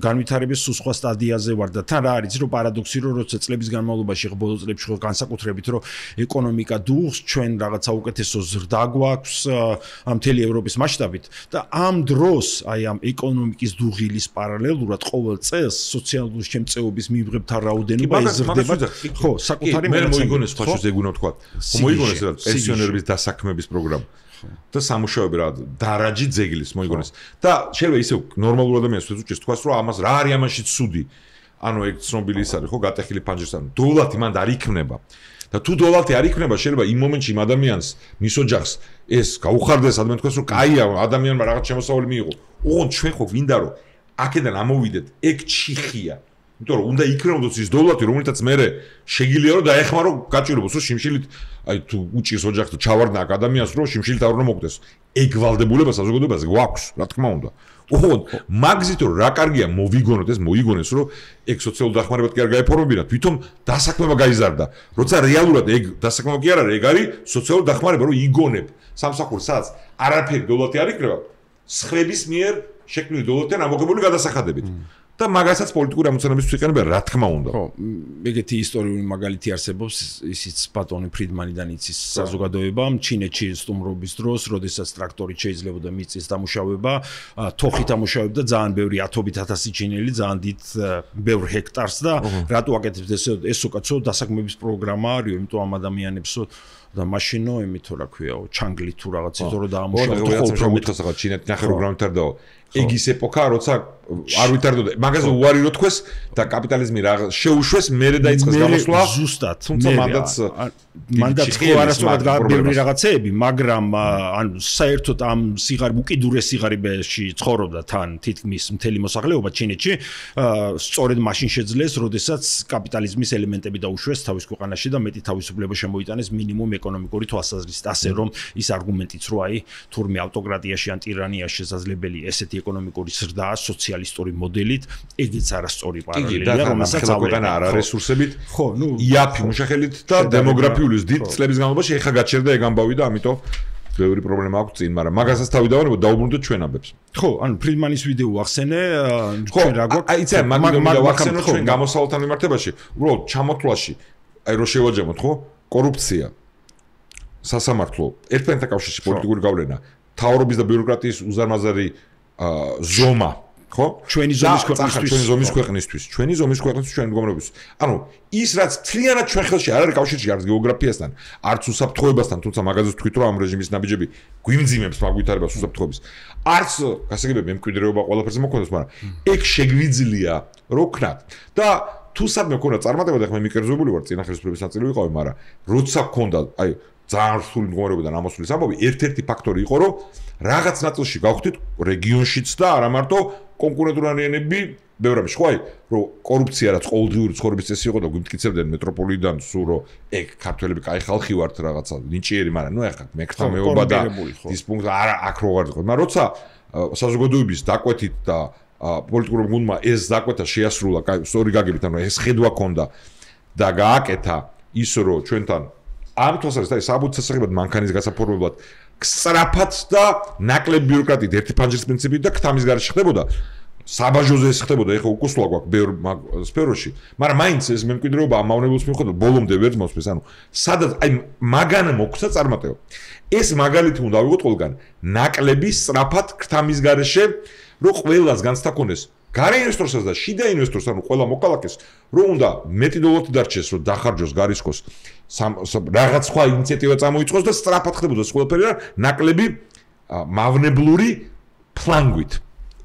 განვითარების სხვა სტადიაზე ვართ და თან რა არის, რომ პარადოქსი რომ როცა წლების განმავლობაში ბოლო წლებში ხო განსაკუთრებით რომ ეკონომიკა დუღს, ჩვენ რაღაც საუკეთესო ზრდა გვაქვს ამ მთელი ევროპის მასშტაბით და ამ დროს აი ამ ეკონომიკის დუღილის პარალელურად ყოველ წელს სოციალური შემწეობის მიღებთა რაოდენობა იზრდება. ხო, საკუთარი
მე მოიგონეს სხვა შეს ეგ უნდა ვთქვა. მოიგონეს რა პენსიონერების დასაქმების პროგრამა. და სამუშაოები რა დარაჯი ძეგლის მოიგონეს და შეიძლება ისე ნორმალურ ადამიანს ვეძუჭეს თქვას რომ ამას რა არის ამაში ცუდი ანუ ეგ ცნობილი ის არის ხო გატეხილი ფანჯრისთან დოვლათი მანდ არ იქნება და თუ დოვლათი არ იქნება შეიძლება იმ მომენტში იმ ადამიანს მის ოჯახს ეს გაუხარდეს ადმენ თქვას რომ კაია ადამიანმა რაღაც შემოსავალი მიიღო ოღონდ ჩვენ ხო გვინდა რომ აქედან ამოვიდეთ ეგ ჩიხია იმიტომ რომ უნდა იქნებოდოს ის დოვლათი რომელთაც მე შეგიძლია რომ დაეხმარო გაჭირებოს რომ შიმშილით აი თუ უჭირს ოჯახს და ჩავარდნა აქ ადამიანს რომ შიმშილით არ უნდა მოკდეს ეგ ვალდებულება საზოგადოებას გვაქვს რა თქმა უნდა ოღონდ მაგზით რომ რა კარგია მოვიგონოთ ეს მოიგონეს რომ ეგ სოციალურ დახმარებად კი არ გაეფორმებინა თვითონ დასაქმება გაიზარდა როცა რეალურად ეგ დასაქმება კი არ არის ეგ არის სოციალური დახმარება რომ იგონებ სამსახურს სადაც არაფერი დოვლათი არ იქნება სხვების მიერ შექმნილი დოვლათთან ამოგებული გადასახადებით და მაგასაც პოლიტიკური ამოცანებისთვის იყენებენ, რა თქმა უნდა.
ხო, ეგეთი ისტორიული მაგალითი არსებობს, ისიც ბატონი ფრიდმანიდან იცის საზოგადოებამ, ჩინეთში სტუმრობის დროს, როდესაც ტრაქტორით შეიძლებოდა მიწის დამუშავება, თოხით ამუშავებდა ძალიან ბევრი 10,000 ჩინელი, ძალიან დიდ ბევრ ჰექტარს და რატო აკეთებს ეს უკაცო დასაქმების პროგრამა არის, იმიტომ ამ ადამიანებს და მაშინო იმითო რა ქვიაო, ჩანგლით თუ რაღაც ისო რომ დაამუშავებდა
ხო, მითხეს ახლა ჩინეთ ნახე რომ გრამთარდაო. ეგ ის ეპოქა, როცა არ ვითარდებოდა. მაგაზე უარი რო თქვეს და კაპიტალიზმი რა შეუშვეს, მერე დაიწყეს გამოსვლა.
ზუსტად.
თუმცა
მანდაც ხო არასწორად ბევრი რაღაცეები, მაგრამ ანუ საერთოდ ამ უკიდურეს სიღარიბეში ცხოვრობდა თან თითქმის მთელი მოსახლეობა ჩინეთში, სწორედ მაშინ შეძლეს, როდესაც კაპიტალიზმის ელემენტები დაუშვეს თავის ქვეყანაში და მეტი თავისუფლება შემოიტანეს მინიმუმ ეკონომიკური თვალსაზრისით, ასე რომ ის არგუმენტიც რო აი თურმე ავტოკრატიაში ან ტირანიაში შესაძლებელი ესეთი ეკონომიკური ზრდა სოციალისტური მოდელით, ეგეც არასწორი პარალელია, რომელსაც
აღვეყანა არა რესურსებით,
ხო, ნუ
იაფი მუშახელით და დემოგრაფიული დიდ წლების განმავლობაში ეხა გაჩერდა ეგ ამბავი და ამიტომ ბევრი პრობლემა აქვს წინ, მაგრამ მაგასაც თავი დავანებო დაუბრუნდეთ ჩვენაბებს.
ხო, ანუ ფრიდმანის ვიდეო ვახსენე, ჩვენ რა გვაქვს?
აი, იცი, მაგ ვახსენე ჩვენ გამოსავალთან მიმართებაში, უბრალოდ ჩამოთვლაში, აი რო შევაჯამოთ, ხო? კორუფცია, სასამართლო, ერთმანეთთან კავშირში პოლიტიკური გავლენა, მთავრობის და ბიუროკრატიის უზარმაზარი ზომა, ხო?
ჩვენი ზომის ქვეყნისთვის,
ჩვენი ზომის ქვეყნისთვის, ჩვენი მდგომარეობის. ანუ ის რაც თლიანად ჩვენ ხელში არ არის კავშირში არც გეოგრაფიასთან, არც უსაფრთხოებასთან, თუმცა მაგაზეც თქვით რომ ამ რეჟიმის ნაბიჯები გვიმძიმებს მაგ ვითარებას უსაფრთხოების. არც გასაგებია მემკვიდრეობა ყველაფერზე მოქონდეს, მაგრამ ეგ შეგვიძლია რო ქნათ და თუ სადმე მქონდა წარმატება და ხმე მიკერძებული ვარ წინა ხელისუფლების ნაწილი ვიყავი, მაგრამ როცა მქონდა აი ძალიან რთული მდგომარეობიდან ამოსulis ამბავი, ერთ-ერთი ფაქტორი იყო, რომ რაღაც ნაწილში გავხდით რეგიონშიც და არა მარტო კონკურენტულიანები ბევრამში. ხო, აი, რომ კორუფცია რაც ყოველდღიური ცხოვრების წესი იყო და გვიმტკიცებდნენ მეტროპოლიდან სულ რომ ეგ ქართველები კაი ხალხი ვართ რაღაცა ნიჭიერი, მაგრამ ნუ ეხლა მეკრთამეობა და ის პუნქტი არა აქ რო ვარ ხო. მაგრამ როცა საზოგადოების დაკვეთით და პოლიტიკურ გუნდმა ეს დაკვეთა შეასრულა, კაი, სწორი გაგებით, ანუ ეს ხედვა ქონდა და გააკეთა ის რომ ჩვენთან ამ თვალსაზრისით აი საბუთის შესახებად მანქანის გასაფორმებლად სწრაფად და ნაკლებ ბიუროკრატიით ერთი ფანჯრის პრინციპით და ქთამის გარეშე ხდებოდა. საბაჟოზე ეს ხდებოდა, ეხლა უკუსვლა გვაქვს ბევრ სფეროში, მაგრამ მაინც ეს მემკვიდრეობა ამ მავნებელს მიუხედავად ბოლომდე ვერ მოსწეს, ანუ სადაც აი მაგან მოგვცა წარმატება. ეს მაგალითი უნდა ავიღოთ ყველგან. ნაკლები სწრაფად ქთამის გარეშე, რომ ყველას განცდა ქონდეს. გარე ინვესტორსაც და შიდა ინვესტორს, ანუ ყველა მოქალაქეს, რომ უნდა მეტი დოლარი დარჩეს, რომ დახარჯოს, გარისკოს, რაღაც სხვა ინიციატივა წამოიწყოს და სწრაფად ხდებოდა ეს ყველაფერი და ნაკლები მავნებლური ფლანგვით.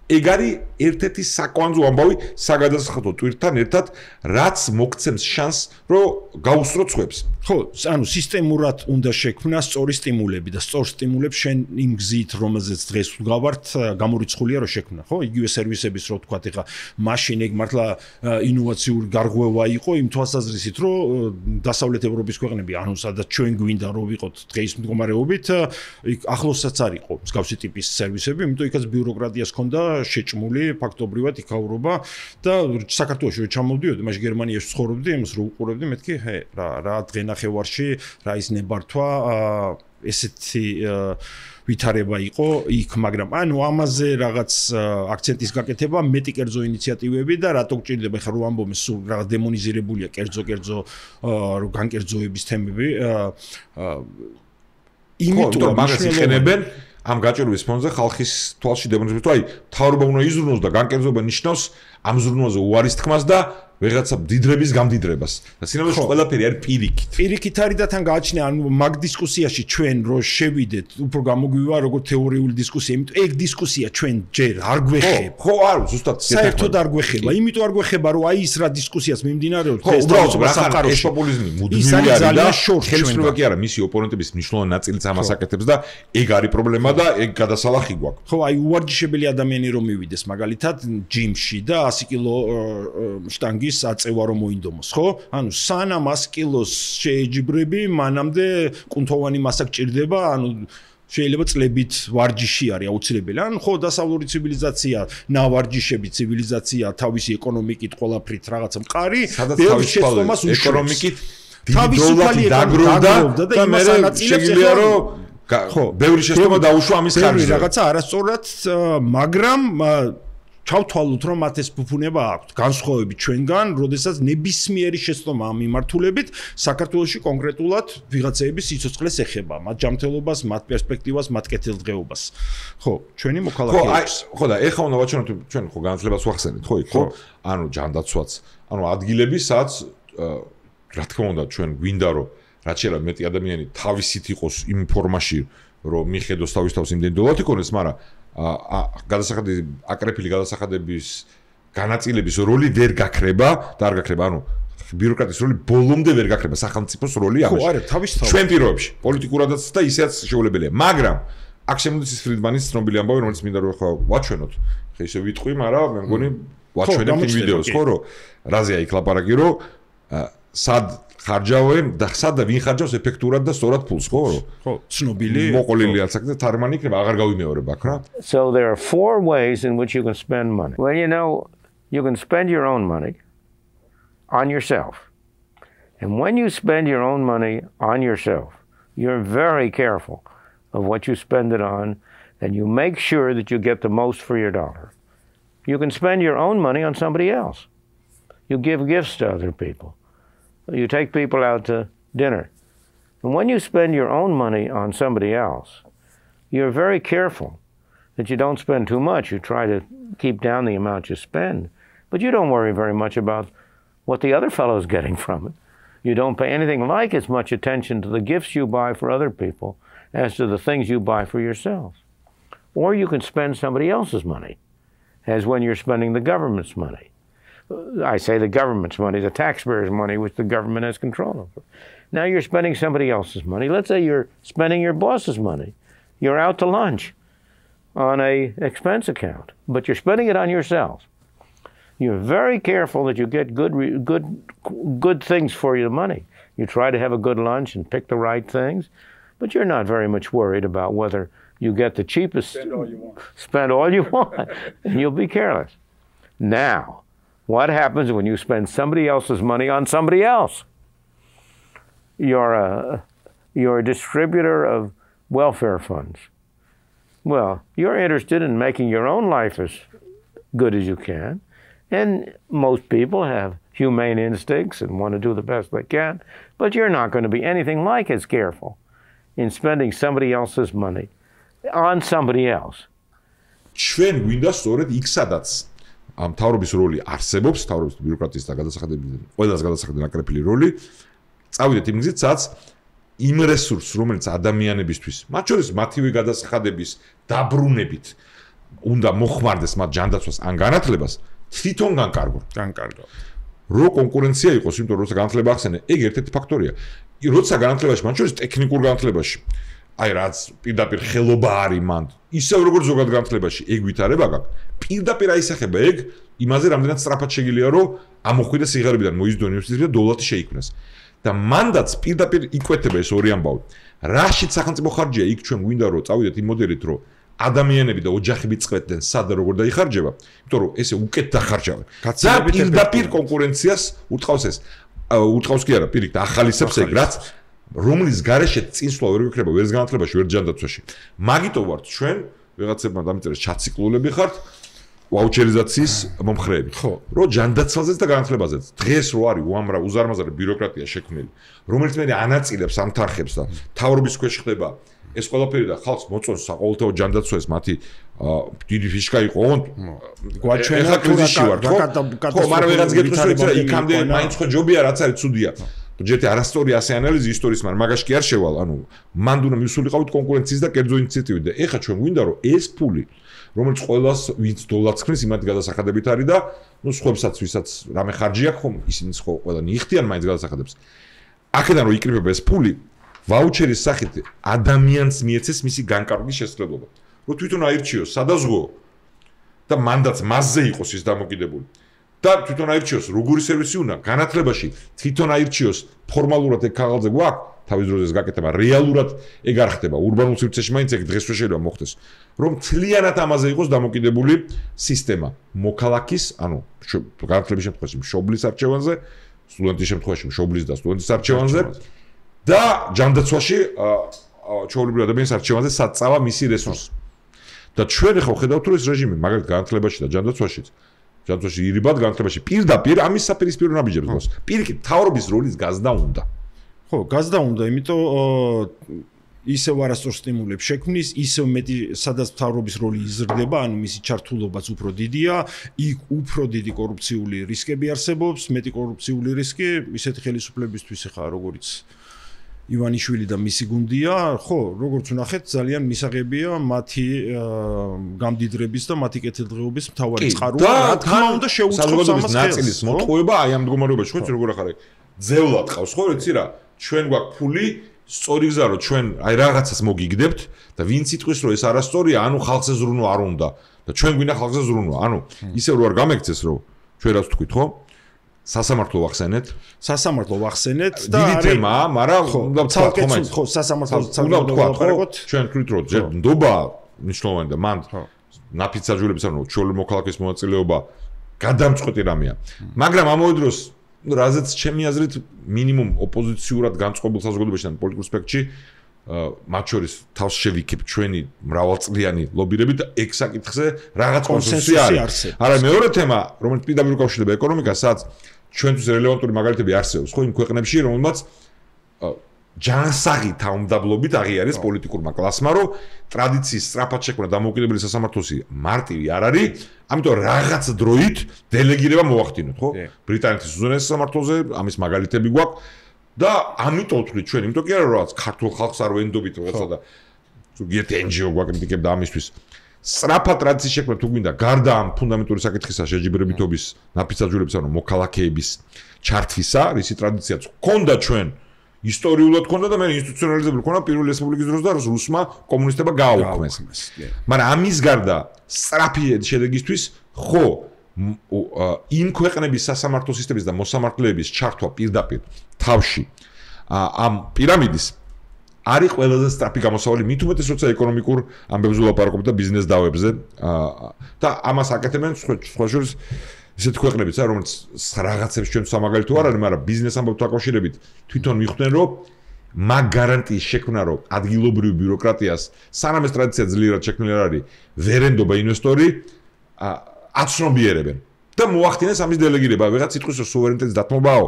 ეგ არის ერთ-ერთი საკვანძო ამბავი საგადასახადო ტვირთთან ერთად, რაც მოგცემს შანსს, რომ გაუსწროთ სხვებს.
ხო, ანუ სისტემურად უნდა შექმნა სწორი სტიმულები და სწორ სტიმულებს შენ იმ გზით, რომელზეც დღეს ვგავართ, გამორიცხულია რომ შექმნა, ხო? იგივე სერვისების რო თქვათ, ეხა მაშინ ეგ მართლა ინოვაციური გარღვევა იყო იმ თვალსაზრისით, რომ დასავლეთ ევროპის ქვეყნები, ანუ სადაც ჩვენ გვინდა რომ ვიყოთ დღეის მდგომარეობით, იქ ახლოსაც არ იყო მსგავსი ტიპის სერვისები, იმიტომ იქაც ბიუროკრატიას ჰქონდა შეჭმული ფაქტობრივად იქაურობა და საქართველოში რო ჩამოვდიოდი, მაშინ გერმანიაში ცხოვრობდი, იმას რო უყურებდი, მეთქი, რა დღენახევარში რა ის ნებართვა ესეთი ვითარება იყო იქ, მაგრამ ანუ ამაზე რაღაც აქცენტის გაკეთება, მეტი კერძო ინიციატივები და რატო გჭირდება ხა რო ამბობენ სულ რაღაც დემონიზირებულია კერძო განკერძოების თემები
იმიტომ მაგას იხენებენ ამ გაჭირვის ფონზე ხალხის თვალში დემონიზირება, აი მთავრობა უნდა იზრუნოს და განკერძობა ნიშნავს ამ ზრუნვაზე უარის თქმას და ვიღაცა დიდრების გამდიდრებას. და სინამდვილეში ყველაფერი არის პირიქით.
პირიქით არის და თან გააჩნია, ანუ მაგ დისკუსიაში ჩვენ რო შევიდეთ, უფრო გამოგვივა როგორც თეორიული დისკუსია, იმიტომ ეგ დისკუსია ჩვენ ჯერ არ გვეხება.
ხო, არ ზუსტად
საერთოდ არ გვეხება. იმიტომ არ გვეხება, რომ აი ის რა დისკუსიას მიმდინარეობს
ეს ეს პოპულიზმი მუდმივი არის და ხელისუფლება კი არა, მისი ოპონენტების მნიშვნელოვანი ნაწილიც ამას აკეთებს და ეგ არის პრობლემა და ეგ გადასალახი გვაქვს.
ხო, აი უვარჯიშებელი ადამიანი რომ მივიდეს, მაგალითად, ჯიმში და 100 კილო შტანგი აწევა რომ მოინდომოს, ხო? ანუ სანამ 100 კილოს შეეჯიბრები, მანამდე კუნთოვანი მასა გჭირდება, ანუ შეიძლება წლებით ვარჯიში არის აუცილებელი. ან ხო, დასავლური ცივილიზაცია, ნავარჯიშები ცივილიზაცია, თავისი ეკონომიკით, ყველაფრით რაღაცა მყარი, ბევრი შეცდომას უშუალოდ ეკონომიკით
თავისუფალი დაგროვდა და მე შეგიძლია რომ ხო, ბევრი შეცდომა დაუშვა ამის ხარჯზე.
რაღაცა არასწორად, მაგრამ ჩავთვალოთ რომ მათ ეს ფუფუნება აქვთ განსხვავებით ჩვენგან, როდესაც ნებისმიერი შეცდომა ამ მიმართულებით საქართველოში კონკრეტულად ვიღაცეების სიცოცხლეს ეხება, მათ ჯანმრთელობას, მათ პერსპექტივას, მათ კეთილდღეობას. ხო, ჩვენი მოქალაქეებს.
ხო და ეხლა უნდა ვაჩვენოთ ჩვენ ხო განათლებას ვახსენეთ, ხო იქ ხო? ანუ ჯანდაცვაც, ანუ ადგილები, სადაც რა თქმა უნდა ჩვენ გვინდა რომ რაც შეიძლება მეტი ადამიანი თავისით იყოს იმ ფორმაში რომ მიხედოს თავის თავს იმდენი დოლარი იქონეს, მაგრამ აკრეფილი გადასახადების განაწილების როლი ვერ გაქრება და არ გაქრება, ანუ ბიუროკრატიის როლი ბოლომდე ვერ გაქრება, სახელმწიფოს როლი ამაში.
ხო, არა, თავის თავს.
ჩვენ პირობებში, პოლიტიკურადაც და ისეც შეუძლებელია, მაგრამ აქ შემოდის ის ფრიდმანის ცნობილი ამბავი, რომელიც მინდა რომ ხა ვაჩვენოთ. ხე ისე ვიტყვი, მაგრამ მე მგონი ვაჩვენებთ იმ ვიდეოს, ხო, რომ რაზეა იქ ლაპარაკი, რომ სად ხარჯავენ და სად და ვინ ხარჯავს ეფექტურად და სწორად ფულს, ხო?
ხო, ცნობილი.
მოყოლილი არც აქ და თარგმანი იქნება, აღარ გავიმეორებ აქ რა.
So there are 4 ways in which you can spend money. Well, you can spend your own money on yourself. And when you spend your own money on yourself, you're very careful of what you spend it on, and you make sure that you get the most for your dollar. You can spend your own money on somebody else. You give gifts to other people. You take people out to dinner. And when you spend your own money on somebody else, you're very careful that you don't spend too much. You try to keep down the amount you spend, but you don't worry very much about what the other fellow is getting from it. You don't pay anything like as much attention to the gifts you buy for other people as to the things you buy for yourself. Or you can spend somebody else's money, as when you're spending the government's money. I say the government's money, the taxpayers' money, which the government has control over. Now you're spending somebody else's money. Let's say you're spending your boss's money. You're out to lunch on an expense account, but you're spending it on yourself. You're very careful that you get good things for your money. You try to have a good lunch and pick the right things, but you're not very much worried about whether you get the cheapest. Spend all you want, and you'll be careless. Now, what happens when you spend somebody else's money on somebody else? You're a distributor of welfare funds. Well, you're interested in making your own life as good as you can, and most people have humane instincts and want to do the best they can, but you're not going to be anything like as careful in spending somebody else's money on somebody else.
ჩვენ გვინდა სწორედ იქ სადაც ამ თავრობის როლი არსებობს, თავრობის ბიუროკრატიის და გადასახადების ყველას გადასახადების აკრეფილი როლი, წავიდეთ იმ გზით, სადაც იმ რესურსს, რომელიც ადამიანებისთვის, მათ შორის მათივე გადასახადების დაბრუნებით უნდა მოხმარდეს მათ ჯანდაცვას ან განათლებას, თვითონ განკარგო. რო კონკურენცია იყოს, იმიტომ რომ როცა განათლება ახსენე, ეგ ერთ-ერთი ფაქტორია. როცა განათლებაში, მათ შორის ტექნიკურ განათლებაში აი რაც პირდაპირ ხელობა არის მან ისევ როგორც ზოგად განათლებაში ეგ ვითარება გაქვს პირდაპირ აისახება ეგ იმაზე რამდენად სწრაფად შეგიძლია რომ ამოხვიდე სიღარიბიდან მოიზდო უნივერსიტეტიდან დოლარი შეიქმნას და მანდაც პირდაპირ იკვეთება ეს ორი ამბავი რაშიც სახელმწიფო ხარჯია იქ ჩვენ გვინდა რომ წავიდეთ იმ მოდელით რომ ადამიანები და ოჯახები წყვეტდნენ სად და როგორ დაიხარჯება იმიტომ რომ ესე უკეთ დახარჯავენ და პირდაპირ კონკურენციას უტყავს ეს უტყავს კი არა პირიქით ახალისებს ეგ რაც რომლის გარეშე წინსვლა ვერ გიქნება ვერც განათლებაში ვერც ჯანდაცვაში მაგიტო ვართ ჩვენ ვიღაცებმა დამიწერეს ჩაციკლულები ხართ ვაუჩერიზაციის მომხრეები ხო რომ ჯანდაცვაზეც და განათლებაზეც დღეს რო არის უამრავ უზარმაზარი ბიუროკრატია შექმნილი რომელიც მე ანაწილებს ამ თანხებს და თავრობის ქვეშ ხდება ეს ყველაფერი და ხალხს მოწონს საყოველთაო ჯანდაცვას მათი დიდი ფიშკა იყო
გვაჩვენა კრიზისში ვართ
ხო მაგრამ ვიღაც გეტყვის რომ იცი იქამდე მაინც ხო ჯობია რაც არის ცუდია ჯერტი არასტორი ასე ანალიზი ისტორიის მაგრამ მაგაში კი არ შევალ ანუ მანდ უნდა მისულიყავით კონკურენციის და კერძო ინიციატივით და ეხლა ჩვენ გვინდა რომ ეს ფული რომელიც ყველას ვინც დოლარს ხმის იმათ გადასახადებით არის და ნუ სხვებსაც ვისაც რამე ხარჯი აქვს ხომ ისინიც ხო ყველანი იხდიან მაინც გადასახადებს აქედან რომ იკრიბება ეს ფული ვაუჩერის სახით ადამიანს მიეცეს მისი განკარგვის შესაძლებლობა რომ თვითონ აირჩიოს სადაზღვო და მანდაც მასზე იყოს ის დამოკიდებული და თვითონ აირჩიოს როგორი სერვისი უნდა განათლებაში თვითონ აირჩიოს ფორმალურად ეგ ქაღალდზე გვაქვს თავის დროზე გაკეთება რეალურად ეგ არ ხდება ურბანულ სივრცეში მაინც ეგ დღესვე შეიძლება მოხდეს რომ თლიანად ამაზე იყოს დამოკიდებული სისტემა მოქალაქის ანუ განათლების შემთხვევაში მშობლის არჩევანზე სტუდენტის შემთხვევაში მშობლის და სტუდენტის არჩევანზე და ჯანდაცვაში ჩვეულებრივ ადამიანის არჩევანზე საწავა მისი რესურსი და ჩვენ ხო ხედავთ რომ ეს რეჟიმი მაგალითად განათლებაში და ჯანდაცვაშიც ჯანდაცვაში ირიბად განათლებაში პირდაპირ ამის საპირისპირო ნაბიჯებს გავს. პირიქით მთავრობის როლის გაზდა უნდა.
ხო, გაზდა უნდა, იმიტომ ისევ არასწორ სტიმულებს შექმნის, ისევ მეტი სადაც მთავრობის როლი იზრდება, ანუ მისი ჩართულობაც უფრო დიდია, იქ უფრო დიდი კორუფციული რისკები არსებობს, მეტი კორუფციული რისკი ისეთი ხელისუფლებისთვის ხა როგორც ივანიშვილი და მისი გუნდია, ხო, როგორც ვნახეთ, ძალიან მისაღებია მათი გამდიდრების და მათი კეთილდღეობის მთავარი წყაროა, რა თქმა უნდა შეუწყობს ამას
ნაწილის მოტყუება აი ამ მდგომარეობაში ჩვენც როგორ ახლა ძევლად ყავს, ხო, ვიცი რა, ჩვენ გვაქვს ფული სწორი გზა რომ ჩვენ აი რაღაცას მოგიგდებთ და ვინც იტყვის რომ ეს არასწორია, ანუ ხალხზე ზრუნვა არ უნდა და ჩვენ გვინდა ხალხზე ზრუნვა. ანუ ისე რო არ გამექცეს რომ ჩვენ რაც თქვით, ხო? სასამართლო ვახსენეთ და დიდი თემაა, მაგრამ უნდა ვთქვათ,
ხო, სასამართლოს
ვთქვათ, ჩვენ ვთქვით რომ ჯერ ნდობა მნიშვნელოვანი და მან ნაფიცაჯულების ანუ ჩვეული მოქალაქის მონაწილეობა გადამწყვეტი რამეა. მაგრამ ამავე დროს რაზეც ჩემი აზრით მინიმუმ ოპოზიციურად განწყობილ საზოგადოებაში და პოლიტიკურ სპექტრში მათ შორის თავს შევიქებ ჩვენი მრავალწლიანი ლობირები და ეგ საკითხზე რაღაც კონსენსუსი არის. არა, მეორე თემა, რომელიც პირდაპირ უკავშირდება ეკონომიკას, სადაც ჩვენთვის რელევანტური მაგალითები არსებობს, ხო, იმ ქვეყნებში, რომელმაც ჯანსაღი თავმდაბლობით აღიარეს პოლიტიკურმა კლასმა, რომ ტრადიციის სწრაფად შექმნა დამოუკიდებელი სასამართლოსი მარტივი არ არის, ამიტომ რაღაც დროით დელეგირება მოახდინოთ, ხო? ბრიტანეთის უზენაეს სასამართლოზე ამის მაგალითები გვაქვს და ამიტომ თქვით ჩვენ, იმიტომ კი არა რომ ქართულ ხალხს არ ვენდობით რაღაცა და ზოგიერთი NGO გვაკრიტიკებდა ამისთვის. სწრაფად ტრადიციის შექმნა თუ გვინდა გარდა ამ ფუნდამენტური საკითხისა შეჯიბრებითობის ნაფიცაჯულების ანუ მოქალაქეების ჩართვისა, რისი ტრადიციაც ჰქონდა ჩვენ ისტორიულად ჰქონდა და მე ინსტიტუციონალიზებული ჰქონდა პირველი რესპუბლიკის დროს და რუსმა კომუნისტებმა გააუქმეს. მაგრამ ამის გარდა სწრაფი შედეგისთვის ხო იმ ქვეყნების სასამართლო სისტემის და მოსამართლეების ჩართვა პირდაპირ თავში ამ პირამიდის არის ყველაზე სწრაფი გამოსავალი მით უმეტეს როცა ეკონომიკურ ამბებზე ვლაპარაკობთ და ბიზნეს დავებზე და ამას აკეთებენ სხვა შორის ისეთ ქვეყნებიც არა რომელიც რაღაცებს ჩვენ სამაგალითო არ არის მაგრამ ბიზნეს ამბავთან დაკავშირებით თვითონ მიხვდნენ რომ მაგ გარანტიის შექმნა რომ ადგილობრივი ბიუროკრატიას სანამ ეს ტრადიცია ძლიერად შექმნილი არ არის ვერენდობა ინვესტორი აცნობიერებენ და მოახდინეს ამის დელეგირება ვიღაც იტყვის რომ სუვერენიტეტის დათმობაო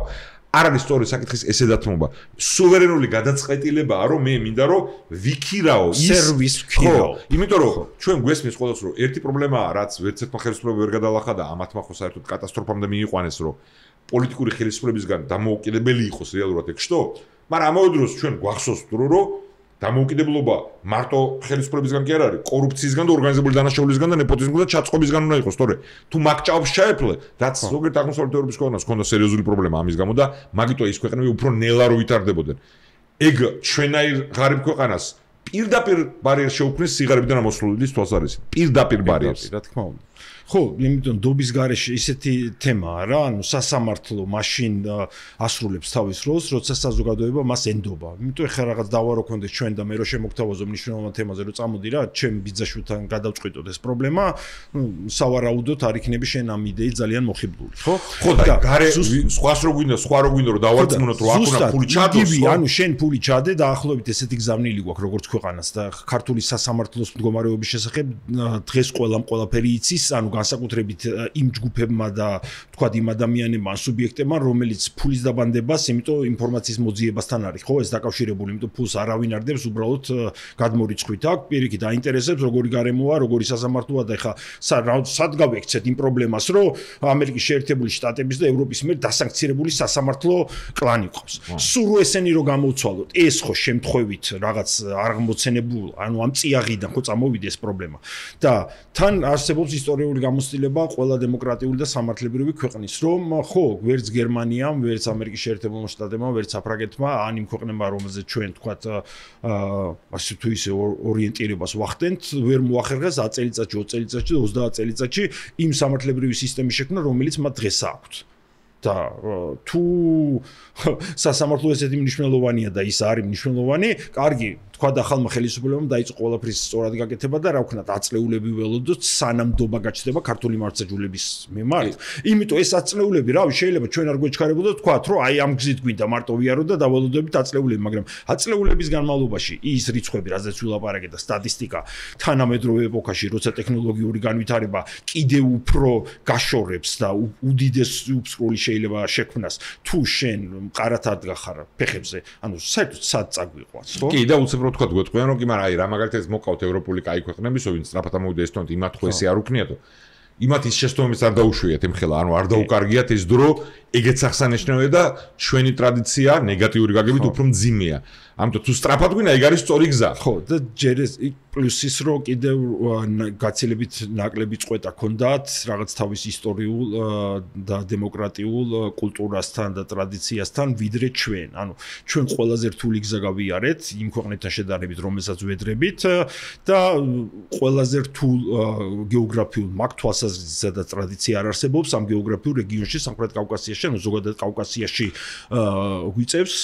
არ არის სწორი საკითხის ესე დათმობა სუვერენული გადაწყვეტილებაა რომ მე მინდა რომ ვიქირაო
სერვის ვიქირაო
იმიტომ რომ ჩვენ გვესმის ყოველთვის რომ ერთი პრობლემაა რაც ვერცერთმა ხელისუფლებამ ვერ გადალახა და ამათმა ხო საერთოდ კატასტროფამდე მიიყვანეს რომ პოლიტიკური ხელისუფლებისგან დამოუკიდებელი იყოს რეალურად ეგ შტო მაგრამ ამავე დროს ჩვენ გვახსოვს რომ დამოუკიდებლობა მარტო ხელისუფლებისგან კი არ არის კორუფციისგან და ორგანიზებული დანაშაულებისგან და ნეპოტიზმისგან და ჩაწყობისგან უნდა იყოს თორე თუ მაგ ჭაობს ჩაეფლე რაც ზოგიერთ აღმოსავლეთ ევროპის ქვეყანას ჰქონდა სერიოზული პრობლემა ამის გამო და მაგიტო ის ქვეყნები უფრო ნელა რო ვითარდებოდნენ ეგ ჩვენაირ ღარიბ ქვეყანას პირდაპირ ბარიერს შეუქმნის სიღარიბიდან ამოსულის თვალსაზრისით პირდაპირ ბარიერს
რა თქმა უნდა ხო, იმიტომ დობის გარეშე ისეთი თემაა რა, ანუ სასამართლო მაშინ ასრულებს თავის როლს, როცა საზოგადოება მას ენდობა. იმიტომ ეხლა რაღაც დავარო კონდეს ჩვენ და მე რო შემოგთავაზო მნიშვნელოვან თემაზე რო წამოდი რა, ჩემ ბიძაშვილთან გადავწყვიტოთ ეს პრობლემა, სავარაუდოდ არ იქნები შენ ამ იდეით ძალიან მოხიბლული, ხო?
ხო და გარე სხვას რო გვინდა, სხვა რო გვინდა რომ დავარწმუნოთ რომ აქ უნდა ფული ჩადოს, ხო?
ანუ შენ ფული ჩადე და ახლობით ესეთი გზავნილი გვაქვს როგორც ქვეყანას და ქართული სასამართლოს მდგომარეობის შესახებ დღეს ყველაფერი იცის, ანუ განსაკუთრებით იმ ჯგუფებმა და თქვა იმ ადამიანებმა სუბიექტებმა რომელიც ფულის დაბანდებას, იმიტომ ინფორმაციის მოძიებასთან არის, ხო, ეს დაკავშირებული, იმიტომ ფულს არავინ არ დებს, უბრალოდ გადმორიცხვით აქვს, პირიქით აინტერესებს როგორი გარემოა, როგორი სასამართლოა და ეხა სად გავექცეთ იმ პრობლემას, რომ ამერიკის შეერთებული შტატების და ევროპის მიერ დასანქცირებული სასამართლო კლანი ყავს. სულ ესენი რო გამოვცვალოთ, ეს ხო შემთხვევით რაღაც აღმოცენებულ, ანუ ამ წიაღიდან ხო წამოვიდა ეს პრობლემა. და თან არსებობს ისტორიული გამოცდილება ყველა დემოკრატიული და სამართლებრივი ქვეყნის, რომ ხო, ვერც გერმანიამ, ვერც ამერიკის შეერთებულმა შტატებმა, ვერც საფრანგეთმა, ან იმ ქვეყნებმა, რომელზეც ჩვენ თქვათ, ასე თუ ისე ორიენტირებას ვახდენთ, ვერ მოახერხეს 10 წელიწადში, 20 წელიწადში და 30 წელიწადში იმ სამართლებრივი სისტემის შექმნა, რომელიც მათ დღეს აქვთ. და თუ სასამართლო ესეთი მნიშვნელოვანია და ის არის მნიშვნელოვანი, კარგი, თქვა და ახალმა ხელისუფლებამ დაიწყო ყველაფრის სწორად გაკეთება და რა ვქნა აწლეულები ველოდოთ სანამ დობა გაჩნდება ქართული მართლმსაჯულების მიმართ. იმიტომ ეს აწლეულები რავი შეიძლება ჩვენ არ გვეჩქარებოდოთ თქვათ რომ აი ამ გზით გვინდა მარტო ვიარო და დავალოდებით აწლეულები, მაგრამ აწლეულების განმავლობაში ის რიცხვები, რაზეც ვილაპარაკე და სტატისტიკა თანამედროვე ეპოქაში, როცა ტექნოლოგიური განვითარება კიდევ უფრო გაშორებს და უდიდეს უფსრული შეიძლება შექმნას, თუ შენ მყარად არ დგახარ ფეხებზე, ანუ საერთოდ სად წაგვიყვანს, ხო?
კი, და უცებ რო თქვა გვეტყვიან რომ კი, მაგრამ აი რა მაგალითად მოკავთ ევროპული კაი ქვეყნებისო, ვინც სწრაფად ამოვიდა ესტონეთ, იმათ ხო ესე არ უქნიათო. იმათ ის შეცდომებს არ დაუშვიათ ემხელა, ანუ არ დაუკარგიათ ეს დრო, ეგეც აღსანიშნავია და ჩვენი ტრადიცია ნეგატიური გაგებით უფრო მძიმეა. ამიტომ თუ სწრაფად გვინდა, ეგ არის სწორი გზა.
ხო, და ჯერ ეს პლუს ის რომ კიდევ გაცილებით ნაკლები წყვეტა ქონდათ რაღაც თავის ისტორიულ და დემოკრატიულ კულტურასთან და ტრადიციასთან, ვიდრე ჩვენ. ანუ ჩვენ ყველაზე რთული გზა გავიარეთ იმ ქვეყნებთან შედარებით, რომელსაც ვედრებით და ყველაზე რთულ გეოგრაფიულ მაგ თვალსაზრისით და ტრადიცია არ არსებობს ამ გეოგრაფიულ რეგიონში, სამხრეთ კავკასიაში, ანუ ზოგადად კავკასიაში გვიწევს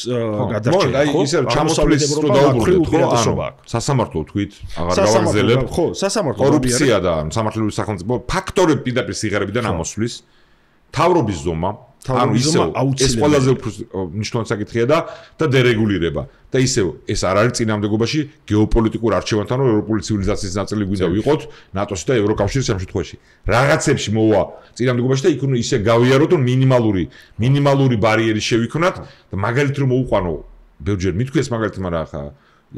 გადარჩენა.
აი ისე ჩამოსვლის რო დაუბრუნდეთ, ხო? ანუ სასამართლო თქვით, აღარ გავაგზელებ.
ხო, სასამართლო
კორუფცია და სამართლიანი სახელმწიფო ფაქტორები პირდაპირ სიღარიბიდან ამოსვლის. თავრობის ზომა, ანუ ისე ეს ყველაზე უფრო მნიშვნელოვანი საკითხია და დერეგულირება. და ისე ეს არ არის წინამდებობაში გეოპოლიტიკურ არჩევანთან, რომ ევროპული ცივილიზაციის ნაწილი გვინდა ვიყოთ ნატოსი და ევროკავშირის ამ შემთხვევაში. რაღაცებში მოვა წინამდებობაში და იქ უნდა ისე გავიაროთ, რომ მინიმალური ბარიერი შევიქმნათ და მაგალითად რომ მოუყვანო ბევრჯერ მithქვეს მაგალითად, მაგრამ ახლა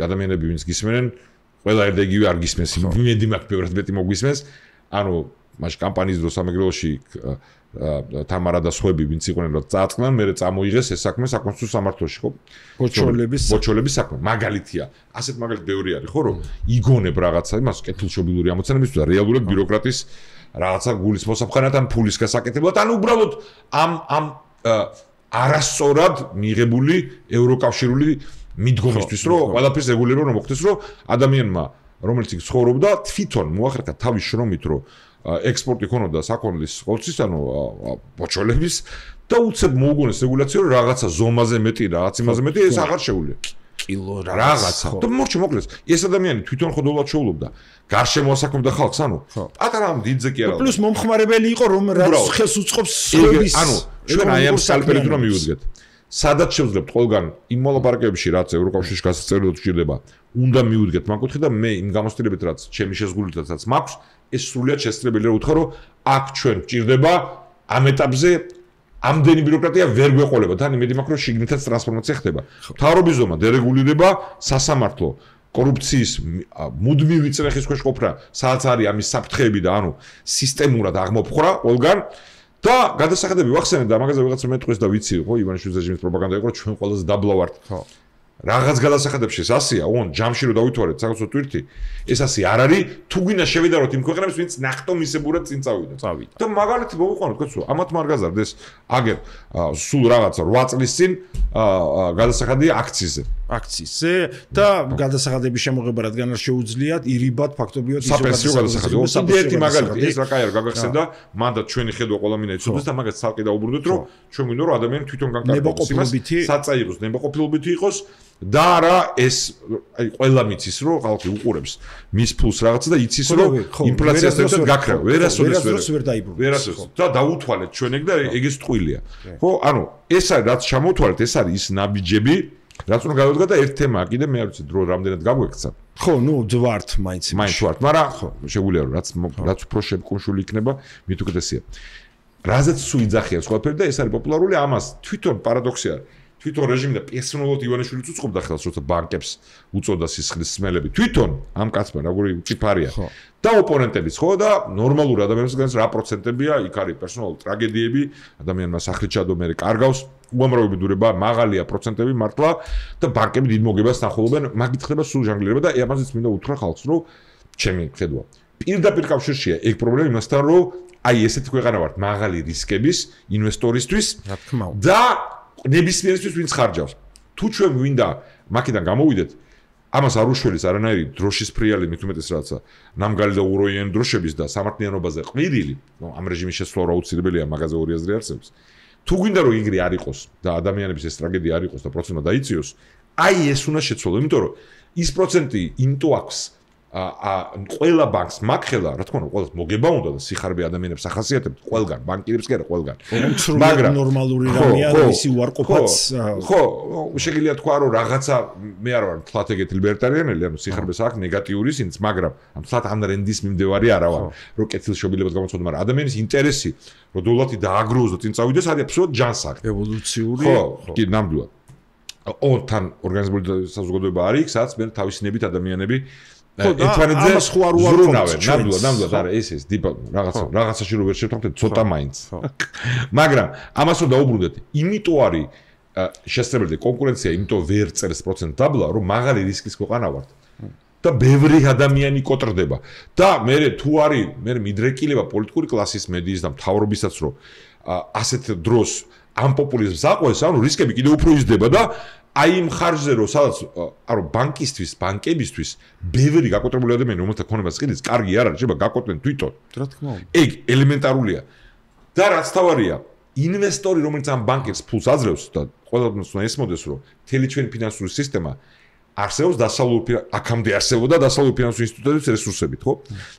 ადამიანები ვინც გისმენენ, ყველა ერთ იგივე არ გისმენს, იმედი მაქვს ბევრად მეტი მოგვისმენს. ანუ მაშინ კამპანიის დროს ამეგრელოში თამარა და სხვები ვინც იყვნენ რომ წააწყდნენ, მერე წამოიღეს ეს საქმე საკონსტიტუციო სამართლოში, ხო? ბოჩოლების საქმე. მაგალითია. ასეთ მაგალითი ბევრი არის, ხო, რომ იგონებ რაღაცა, იმას კეთილშობილური ამოცანების და რეალურად ბიუროკრატის რაღაცა გულის მოსამხანად ან ფულის გასაკეთებლად, ან უბრალოდ ამ არასწორად მიღებული ევროკავშირული მიდგომისთვის, რომ ყველაფერს რეგულირება რომ მოხდეს, რომ ადამიანმა, რომელიც იქ ცხოვრობდა, თვითონ მოახერხა თავის შრომით, რომ ექსპორტი ქონოდა საქონლის ყოველთვის, ანუ ბოჩოლების და უცებ მოუგონეს რეგულაცია, რომ რაღაცა ზომაზე მეტი, რაღაც იმაზე მეტი ეს აღარ შეუძლია.
კილო
რაღაცა. და მორჩი მოკლეს, ეს ადამიანი თვითონ ხოდულად შეულობდა. გარშემო ასაკობდა ხალხს, ანუ პატარა ამ დიდზე კი არა.
პლუს მომხმარებელი იყო, რომ რაც ხელს უწყობს სხვების.
ანუ ჩვენ აი ამ სალპერით რომ მივუძგეთ. სადაც შევძლებთ ყველგან იმ მოლაპარაკებებში, რაც ევროკავშირში გასაწერად ჭირდება, უნდა მივუძგეთ მანკუთხე და მე იმ გამოცდილებით, რაც ჩემი შეზღუდვითაც მაქვს, ეს სრულიად შესაძლებელია უთხრა, რომ აქ ჩვენ ჭირდება ამ ეტაპზე ამდენი ბიუროკრატია ვერ გვეყოლება. თან იმედი მაქვს, რომ შიგნითაც ტრანსფორმაცია ხდება. მთავრობის ზომა დერეგულირება, სასამართლო კორუფციის მუდმივი წრეხის ქვეშ ყოფნა, სადაც არის ამის საფრთხეები და ანუ სისტემურად აღმოფხვრა ყველგან და გადასახადები ვახსენებ და მაგაზე ვიღაცა მეტყვის და ვიცი, ხო, ივანიშვილის რეჟიმის პროპაგანდა იყო, ჩვენ ყველაზე დაბლა ვართ. ხო. რაღაც გადასახადებში ეს ასია, ოღონდ ჯამში რო დავითვარეთ საკუთრო ტვირთი, ეს ასე არ არის, თუ გინდა შევიდაროთ იმ ქვეყნებს, ვინც ნახტომისებურად წინ წავიდა. და მაგალითი მოვიყვანოთ, კაცო, ამათ არ გაზარდეს, აგერ სულ რაღაცა 8 წლის წინ გადასახადია აქციზე და გადასახადების შემოღება რადგან არ შეუძლიათ, ირიბად ფაქტობრივად ის საპენსიო გადასახადი. ერთ მაგალითი, ეს რა კაი არ გაგახსენდა, მანდ ჩვენი ხედვა ყველამინა იცოდეს და მაგას ცალკე დაუბრუნდეთ, რომ ჩვენ გვინდა რომ ადამიანი თვითონ განკარგოს იმას, საწა იყოს, ნებაყოფილობითი იყოს და არა ეს აი ყველა მიცის რომ ხალხი უყურებს მის ფულს რაღაცა და იცის რომ ინფლაციას ერთად გაქრა ვერასოდეს
ვერ დაიბრუნებს
ვერასოდეს და დაუთვალეთ ჩვენ ეგ და ეგეც ტყუილია ხო ანუ ეს არის რაც ჩამოთვალეთ ეს არის ის ნაბიჯები რაც უნდა გავუდგა და ერთ თემაა კიდე მე არ ვიცი დრო რამდენად გაგვექცა
ხო ნუ ვართ მაინც
ვართ მაგრამ ხო შეგვიძლია რომ რაც უფრო შემკუმშული იქნება მით უკეთესია რაზეც სულ იძახიან ყველაფერი და ეს არის პოპულარული ამას თვითონ პარადოქსი არის თვითონ რეჟიმი და პერსონალურად ივანიშვილიც უწყობდა ხელს, როცა ბანკებს უწოდა სისხლის სმელები. თვითონ ამ კაცმა როგორი უჭიფარია. და ოპონენტებიც ხო და ნორმალურ ადამიანებსგანაც რა პროცენტებია, იქ არის პერსონალური ტრაგედიები, ადამიანმა სახლით ჩადო მე კარგავს, უამრავი დურება, მაღალია პროცენტები მართლა და ბანკები დიდ მოგებას ნახულობენ, მაგით ხდება სულ ჟანგლირება და ამაზეც მინდა უთხრა ხალხს, რომ ჩემი ხედვა. პირდაპირ კავშირშია ეგ პრობლემა იმასთან, რომ აი ესეთი ქვეყანა ვართ მაღალი რისკების ინვესტორისთვის და ნებისმიერისთვის ვინც ხარჯავს. თუ ჩვენ გვინდა მაქედან გამოვიდეთ, ამას არ უშველის არანაირი დროშის ფრიალი მით უმეტეს რაცა ნამგალი და უღროიანი დროშების და სამართლიანობაზე ყვირილი, ამ რეჟიმის შესვლა რა უცილებელია, მაგაზე ორი აზრი არსებობს. თუ გვინდა რომ იგრი არ იყოს და ადამიანების ეს ტრაგედია არ იყოს და პროცესმა დაიწიოს, აი ეს უნდა შეცვალო, იმიტომ რომ ის პროცენტი იმტო აქვს ყველა ბანკს მაგხელა, რა თქმა უნდა, ყველას მოგება უნდა და სიხარბე ადამიანებს ახასიათებთ, ყველგან, ბანკირებს კი არა, ყველგან.
მაგრამ ნორმალური რამეა, ისი უარყოფაც.
ხო, შეგიძლია თქვა, რომ რაღაცა მე არ ვარ თლათ ეგეთი ლიბერტარიანელი, ანუ სიხარბეს აქვს ნეგატიური სინც, მაგრამ ამ თლათ ამ რენდის მიმდევარი არა ვარ, რომ კეთილშობილებას გამოწოდო, მაგრამ ადამიანის ინტერესი, რომ დოლარი დააგროვოს და წინ წავიდეს, არის აბსოლუტურად ჯანსაღი.
ევოლუციური.
ხო, კი, ნამდვილად. თან ორგანიზებული საზოგადოება არის, სადაც მე თავისნებით ადამიანები ერთმანეთზე ზრუნავენ, ნამდვილად არა ეს რაღაცაში რო ვერ შევთანხმდეთ ცოტა მაინც. მაგრამ ამას რომ დაუბრუნდეთ, იმიტომ არის შესაძლებელი კონკურენცია, იმიტომ ვერ წერს პროცენტ დაბლა, რომ მაღალი რისკის ქვეყანა ვართ. და ბევრი ადამიანი კოტრდება. და მე თუ არის მე მიდრეკილება პოლიტიკური კლასის მედიის და მთავრობისაც რომ ასეთ დროს ამ პოპულიზმს აყვეს, ანუ რისკები კიდევ უფრო იზრდება და აი იმ ხარჯზე რომ სადაც ანუ ბანკისთვის, ბანკებისთვის ბევრი გაკოტრებული ადამიანი რომელთა ქონებას ყიდეს, კარგი არ არის, შეიძლება გაკოტრდნენ თვითონ.
რა თქმა უნდა.
ეგ ელემენტარულია. და რაც თავარია, ინვესტორი რომელიც ამ ბანკებს ფულს აძლევს და ყველას უნდა ესმოდეს, რომ მთელი ჩვენი ფინანსური სისტემა არსებობს დასავლური აქამდე არსებობდა დასავლური ფინანსური ინსტიტუტების რესურსებით, ხო?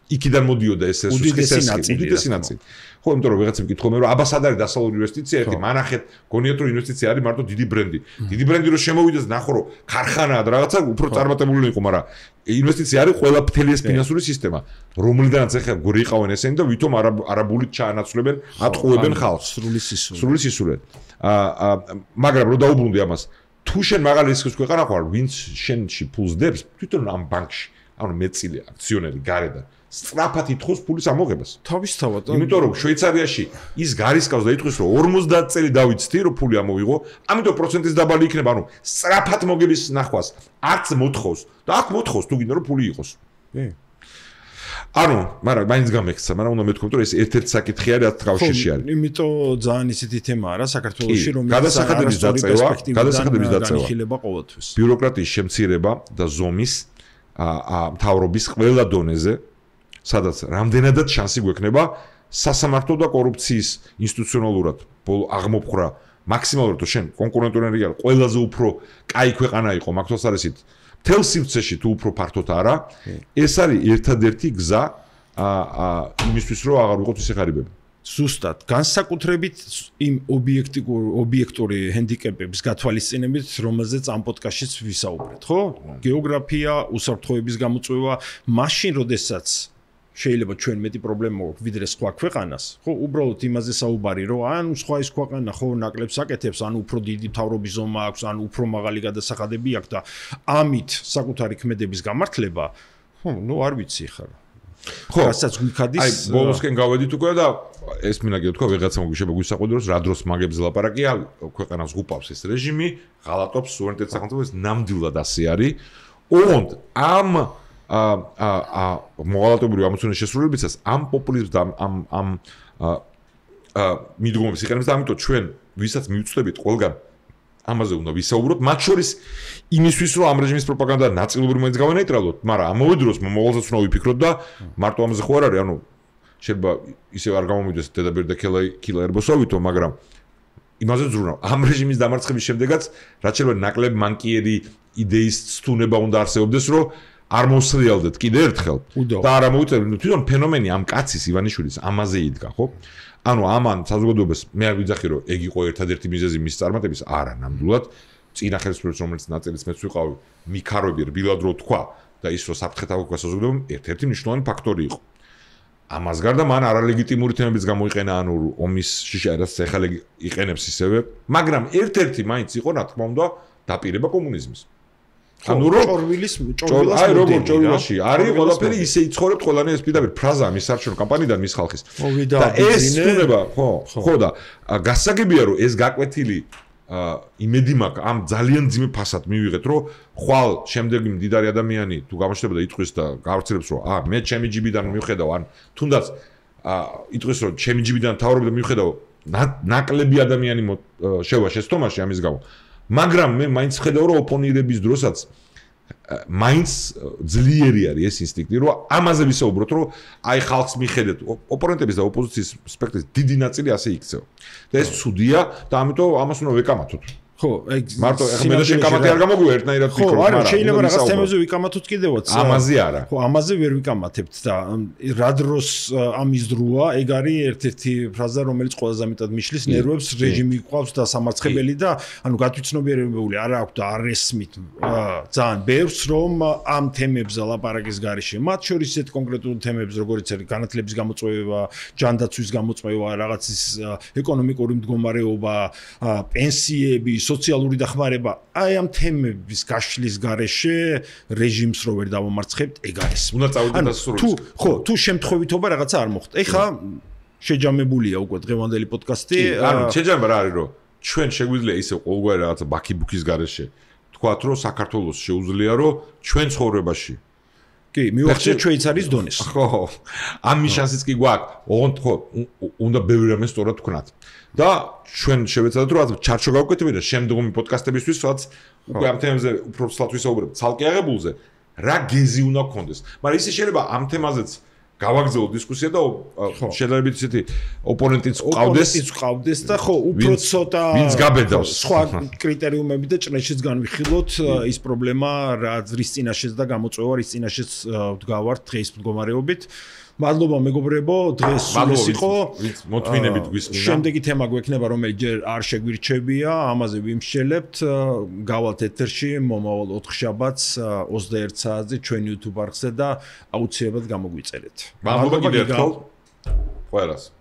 იქიდან მოდიოდა ეს რესურსი, უდიდესი ნაწილი. ხო, იმიტომ რომ ვიღაცამ კითხულობ, რომ აბას არ არის დასავლური ინვესტიცია, ერთი მანახეთ, გონიათ რომ ინვესტიცია არის მარტო დიდი ბრენდი. დიდი ბრენდი რომ შემოვიდეს, ნახო რომ ქარხანაა და რაღაცა უფრო წარმატებული იყო, მაგრამ ინვესტიცია არის ყველა მთელი ეს ფინანსური სისტემა, რომლიდანაც ახლა გურიყავენ ესენი და ვითომ არაბულით ჩაანაცვლებენ, ატყუებენ ხალხს. სრული სისულით. მაგრამ რომ დაუბრუნდე ამას თუ შენ მაღალი რისკის ქვეყანა ხარ, ვინც შენში ფულს დებს, თვითონ ამ ბანკში, ანუ მეწილი აქციონერი გარედან, სწრაფად ითხოვს ფულის ამოღებას.
თავისთავად.
იმიტომ რომ შვეიცარიაში ის გარისკავს და ითხოვს, რომ 50 წელი დავიცდი, რომ ფული ამოვიღო, ამიტომ პროცენტის დაბალი იქნება, ანუ სწრაფად მოგების ნახვას არც მოთხოვს და აქ მოთხოვს თუ გინდა რომ ფული იყოს. კი. ანუ, მაგრამ მაინც გამექცა, მაგრამ უნდა მეთქვი, რომ ეს ერთ-ერთი საკითხი არის, რაც კავშირში არის.
იმიტომ ძალიან ისეთი თემაა რა საქართველოში, რომ
გადასახადების დაწევა,
განიხილება ყოველთვის.
ბიუროკრატიის შემცირება და ზომის მთავრობის ყველა დონეზე, სადაც რამდენადაც შანსი გვექნება სასამართლო და კორუფციის ინსტიტუციონალურად აღმოფხრა მაქსიმალურად შენ კონკურენტული ენერგია ყველაზე უფრო კაი ქვეყანა იყო მაგ თვალსაზრისით მთელ სივრცეში თუ უფრო ფართოდ არა ეს არის ერთადერთი გზა იმისთვის რომ აღარ ვიყოთ ისე ღარიბები
ზუსტად განსაკუთრებით იმ ობიექტური ჰენდიკეპების გათვალისწინებით რომელზეც ამ პოდკასტშიც ვისაუბრეთ ხო გეოგრაფია უსაფრთხოების გამოწვევა მაშინ როდესაც შეიძლება ჩვენ მეტი პრობლემა აქვს ვიდრე სხვა ქვეყანას ხო უბრალოდ იმაზე საუბარი რომ ანუ სხვა ის ქვეყანა ხო ნაკლებს აკეთებს ანუ უფრო დიდი მთავრობის ზომა აქვს ანუ უფრო მაღალი გადასახადები აქვს და ამით საკუთარი ქმედების გამართლება ხო ნუ არ ვიცი ხარ ხო რასაც გვიქადის
აი ბოლოსკენ გავედით უკვე და ეს მინაგე თქვა ვიღაცა მოგვიშება გვისაყუდროს რა დროს მაგებს ლაპარაკია ქვეყანას ღუპავს ეს რეჟიმი ღალატობს სუვერენიტეტს სახელმწიფოს ნამდვილად ასე არის ოღონდ ამ მოღალატებრივი ამოცანის შესრულებისას ამ პოპულიზმს და ამ მიდგომების იყენებს და ამიტომ ჩვენ ვისაც მივწვდებით ყველგან ამაზე უნდა ვისაუბროთ მათ შორის იმისთვის რომ ამ რეჟიმის პროპაგანდა ნაწილობრივ მაინც გავანეიტრალოთ მაგრამ ამავე დროს მომავალსაც უნდა ვიფიქროთ და მარტო ამაზე ხო არ არის ანუ შეიძლება ისევ არ გამომივიდეს დედაბერი და ქილა ერბოსოვითო მაგრამ იმაზე ზრუნავ ამ რეჟიმის დამარცხების შემდეგაც რაც შეიძლება ნაკლებ მანკიერი იდეის სტუნება უნდა არსებობდეს რომ არ მოსრიალდეთ კიდე ერთხელ და არ ამოვიწერეთ თვითონ ფენომენი ამ კაცის ივანიშვილის ამაზე იდგა ხო ანუ ამან საზოგადოებას მე არ ვიძახი რომ ეგ იყო ერთადერთი მიზეზი მის წარმატების არა ნამდვილად წინა ხელისუფლების რომელიც ნაწილიც მეც ვიყავი მიქარები რბილად რო თქვა და ის რომ საფრთხეთ აგვიქვას საზოგადოებამ ერთ-ერთი მნიშვნელოვანი ფაქტორი იყო ამას გარდა მან არალეგიტიმური თემებიც გამოიყენა ანუ ომის შიშარას ეხლა იყენებს ისევე მაგრამ ერთ-ერთი მაინც იყო რა თქმა უნდა დაპირება კომუნიზმის ანუ
ჭორვილის
აი როგორ ჭორვილაში არის ყველაფერი ისე იცხოვრებთ ყველანი ეს პირდაპირ ფრაზა მის საერთო კამპანიიდან მის ხალხის და ეს თუნება ხო და გასაგებია რომ ეს გაკვეთილი იმედი მაქვს ამ ძალიან ძიმე ფასად მივიღეთ რომ ხვალ შემდეგი მდიდარი ადამიანი თუ გამოჩნდება და იტყვის და გავრცელებს რომ მე ჩემი ჯიბიდან მივხედავ ან თუნდაც იტყვის რომ ჩემი ჯიბიდან თავრობ და მივხედავ ნაკლები ადამიანი შევა შეცდომაში ამის გამო მაგრამ მე მაინც ხედავ რომ ოპონირების დროსაც მაინც ძლიერი არის ეს ინსტინქტი რომ ამაზე ვისაუბროთ რომ აი ხალხს მიხედეთ ოპონენტების და ოპოზიციის სპექტრის დიდი ნაწილი ასე იქცევა და ეს ცუდია და ამიტომ ამას უნდა ვეკამათოთ
ხო, ეგ
მარტო ეხლა მე და შენ კამათი არ გამოგვია ერთნაირად
ვფიქრობ. ხო, არა, შეიძლება რაღაც თემებზე ვიკამათოთ კიდევაც.
ამაზე არა.
ხო, ამაზე ვერ ვიკამათებთ და რა დროს ამის დროა, ეგ არის ერთ-ერთი ფრაზა, რომელიც ყველაზე მეტად მიშლის ნერვებს, რეჟიმი ყავს და სამარცხებელი და ანუ გათვითცნობიერებული არა აქვს და არ ესმით ძალიან ბევრს, რომ ამ თემებზე ლაპარაკის გარეშე, მათ შორის ისეთ კონკრეტულ თემებს, როგორც არის განათლების გამოწვევა, ჯანდაცვის გამოწვევა, რაღაცის ეკონომიკური მდგომარეობა, პენსიები, სოციალური დახმარება, აი ამ თემების გაშლის გარეშე რეჟიმს რო ვერ დავამარცხებთ, ეგ არის.
უნდა წავიდეთ დასრულს.
ხო, თუ შემთხვევითობა რაღაცა არ მოხდა. ეხლა შეჯამებულია უკვე დღევანდელი პოდკასტი.
ანუ შეჯამა რა არის, რომ ჩვენ შეგვიძლია ისე ყოველგვარი რაღაცა ბაქიბუქის გარეშე თქვათ, რომ საქართველოს შეუძლია, რომ ჩვენ ცხოვრებაში
კი, მივახციოთ შვეიცარიის დონეს.
ხო. ამის შანსიც კი გვაქვს. ოღონდ ხო, უნდა ბევრი რამე სწორად თქვნათ. და ჩვენ შევეცადოთ რომ ჩარჩო გავკვეთებინა და შემდგომი პოდკასტებისთვის, სადაც უკვე ამ თემებზე უფრო ცალკე ვისაუბრებთ, ცალკე აღებულზე, რა გეზი უნდა გქონდეს. მაგრამ ისე შეიძლება ამ თემაზეც გავაგზავნოთ დისკუსია და შედარებით ისეთი ოპონენტიც
ყავდეს და ხო, უფრო ცოტა
ვინც გაბედავს
სხვა კრიტერიუმები და ჭრეშიც განვიხილოთ ის პრობლემა, რის წინაშეც და გამოწვევა, რის წინაშეც ვდგავართ დღეს მდგომარეობით. მადლობა მეგობრებო, დღეს ეს იყო
მოთმინებით გვისმინა.
შემდეგი თემა გვექნება, რომელიც ჯერ არ შეგვირჩებია, ამაზე ვიმსჯელებთ. გავალთ ეთერში მომავალ 4 შაბათს 21 საათზე ჩვენ YouTube არხზე და აუცილებლად გამოგვიწერეთ.
მადლობა კიდევ ერთხელ ყველას.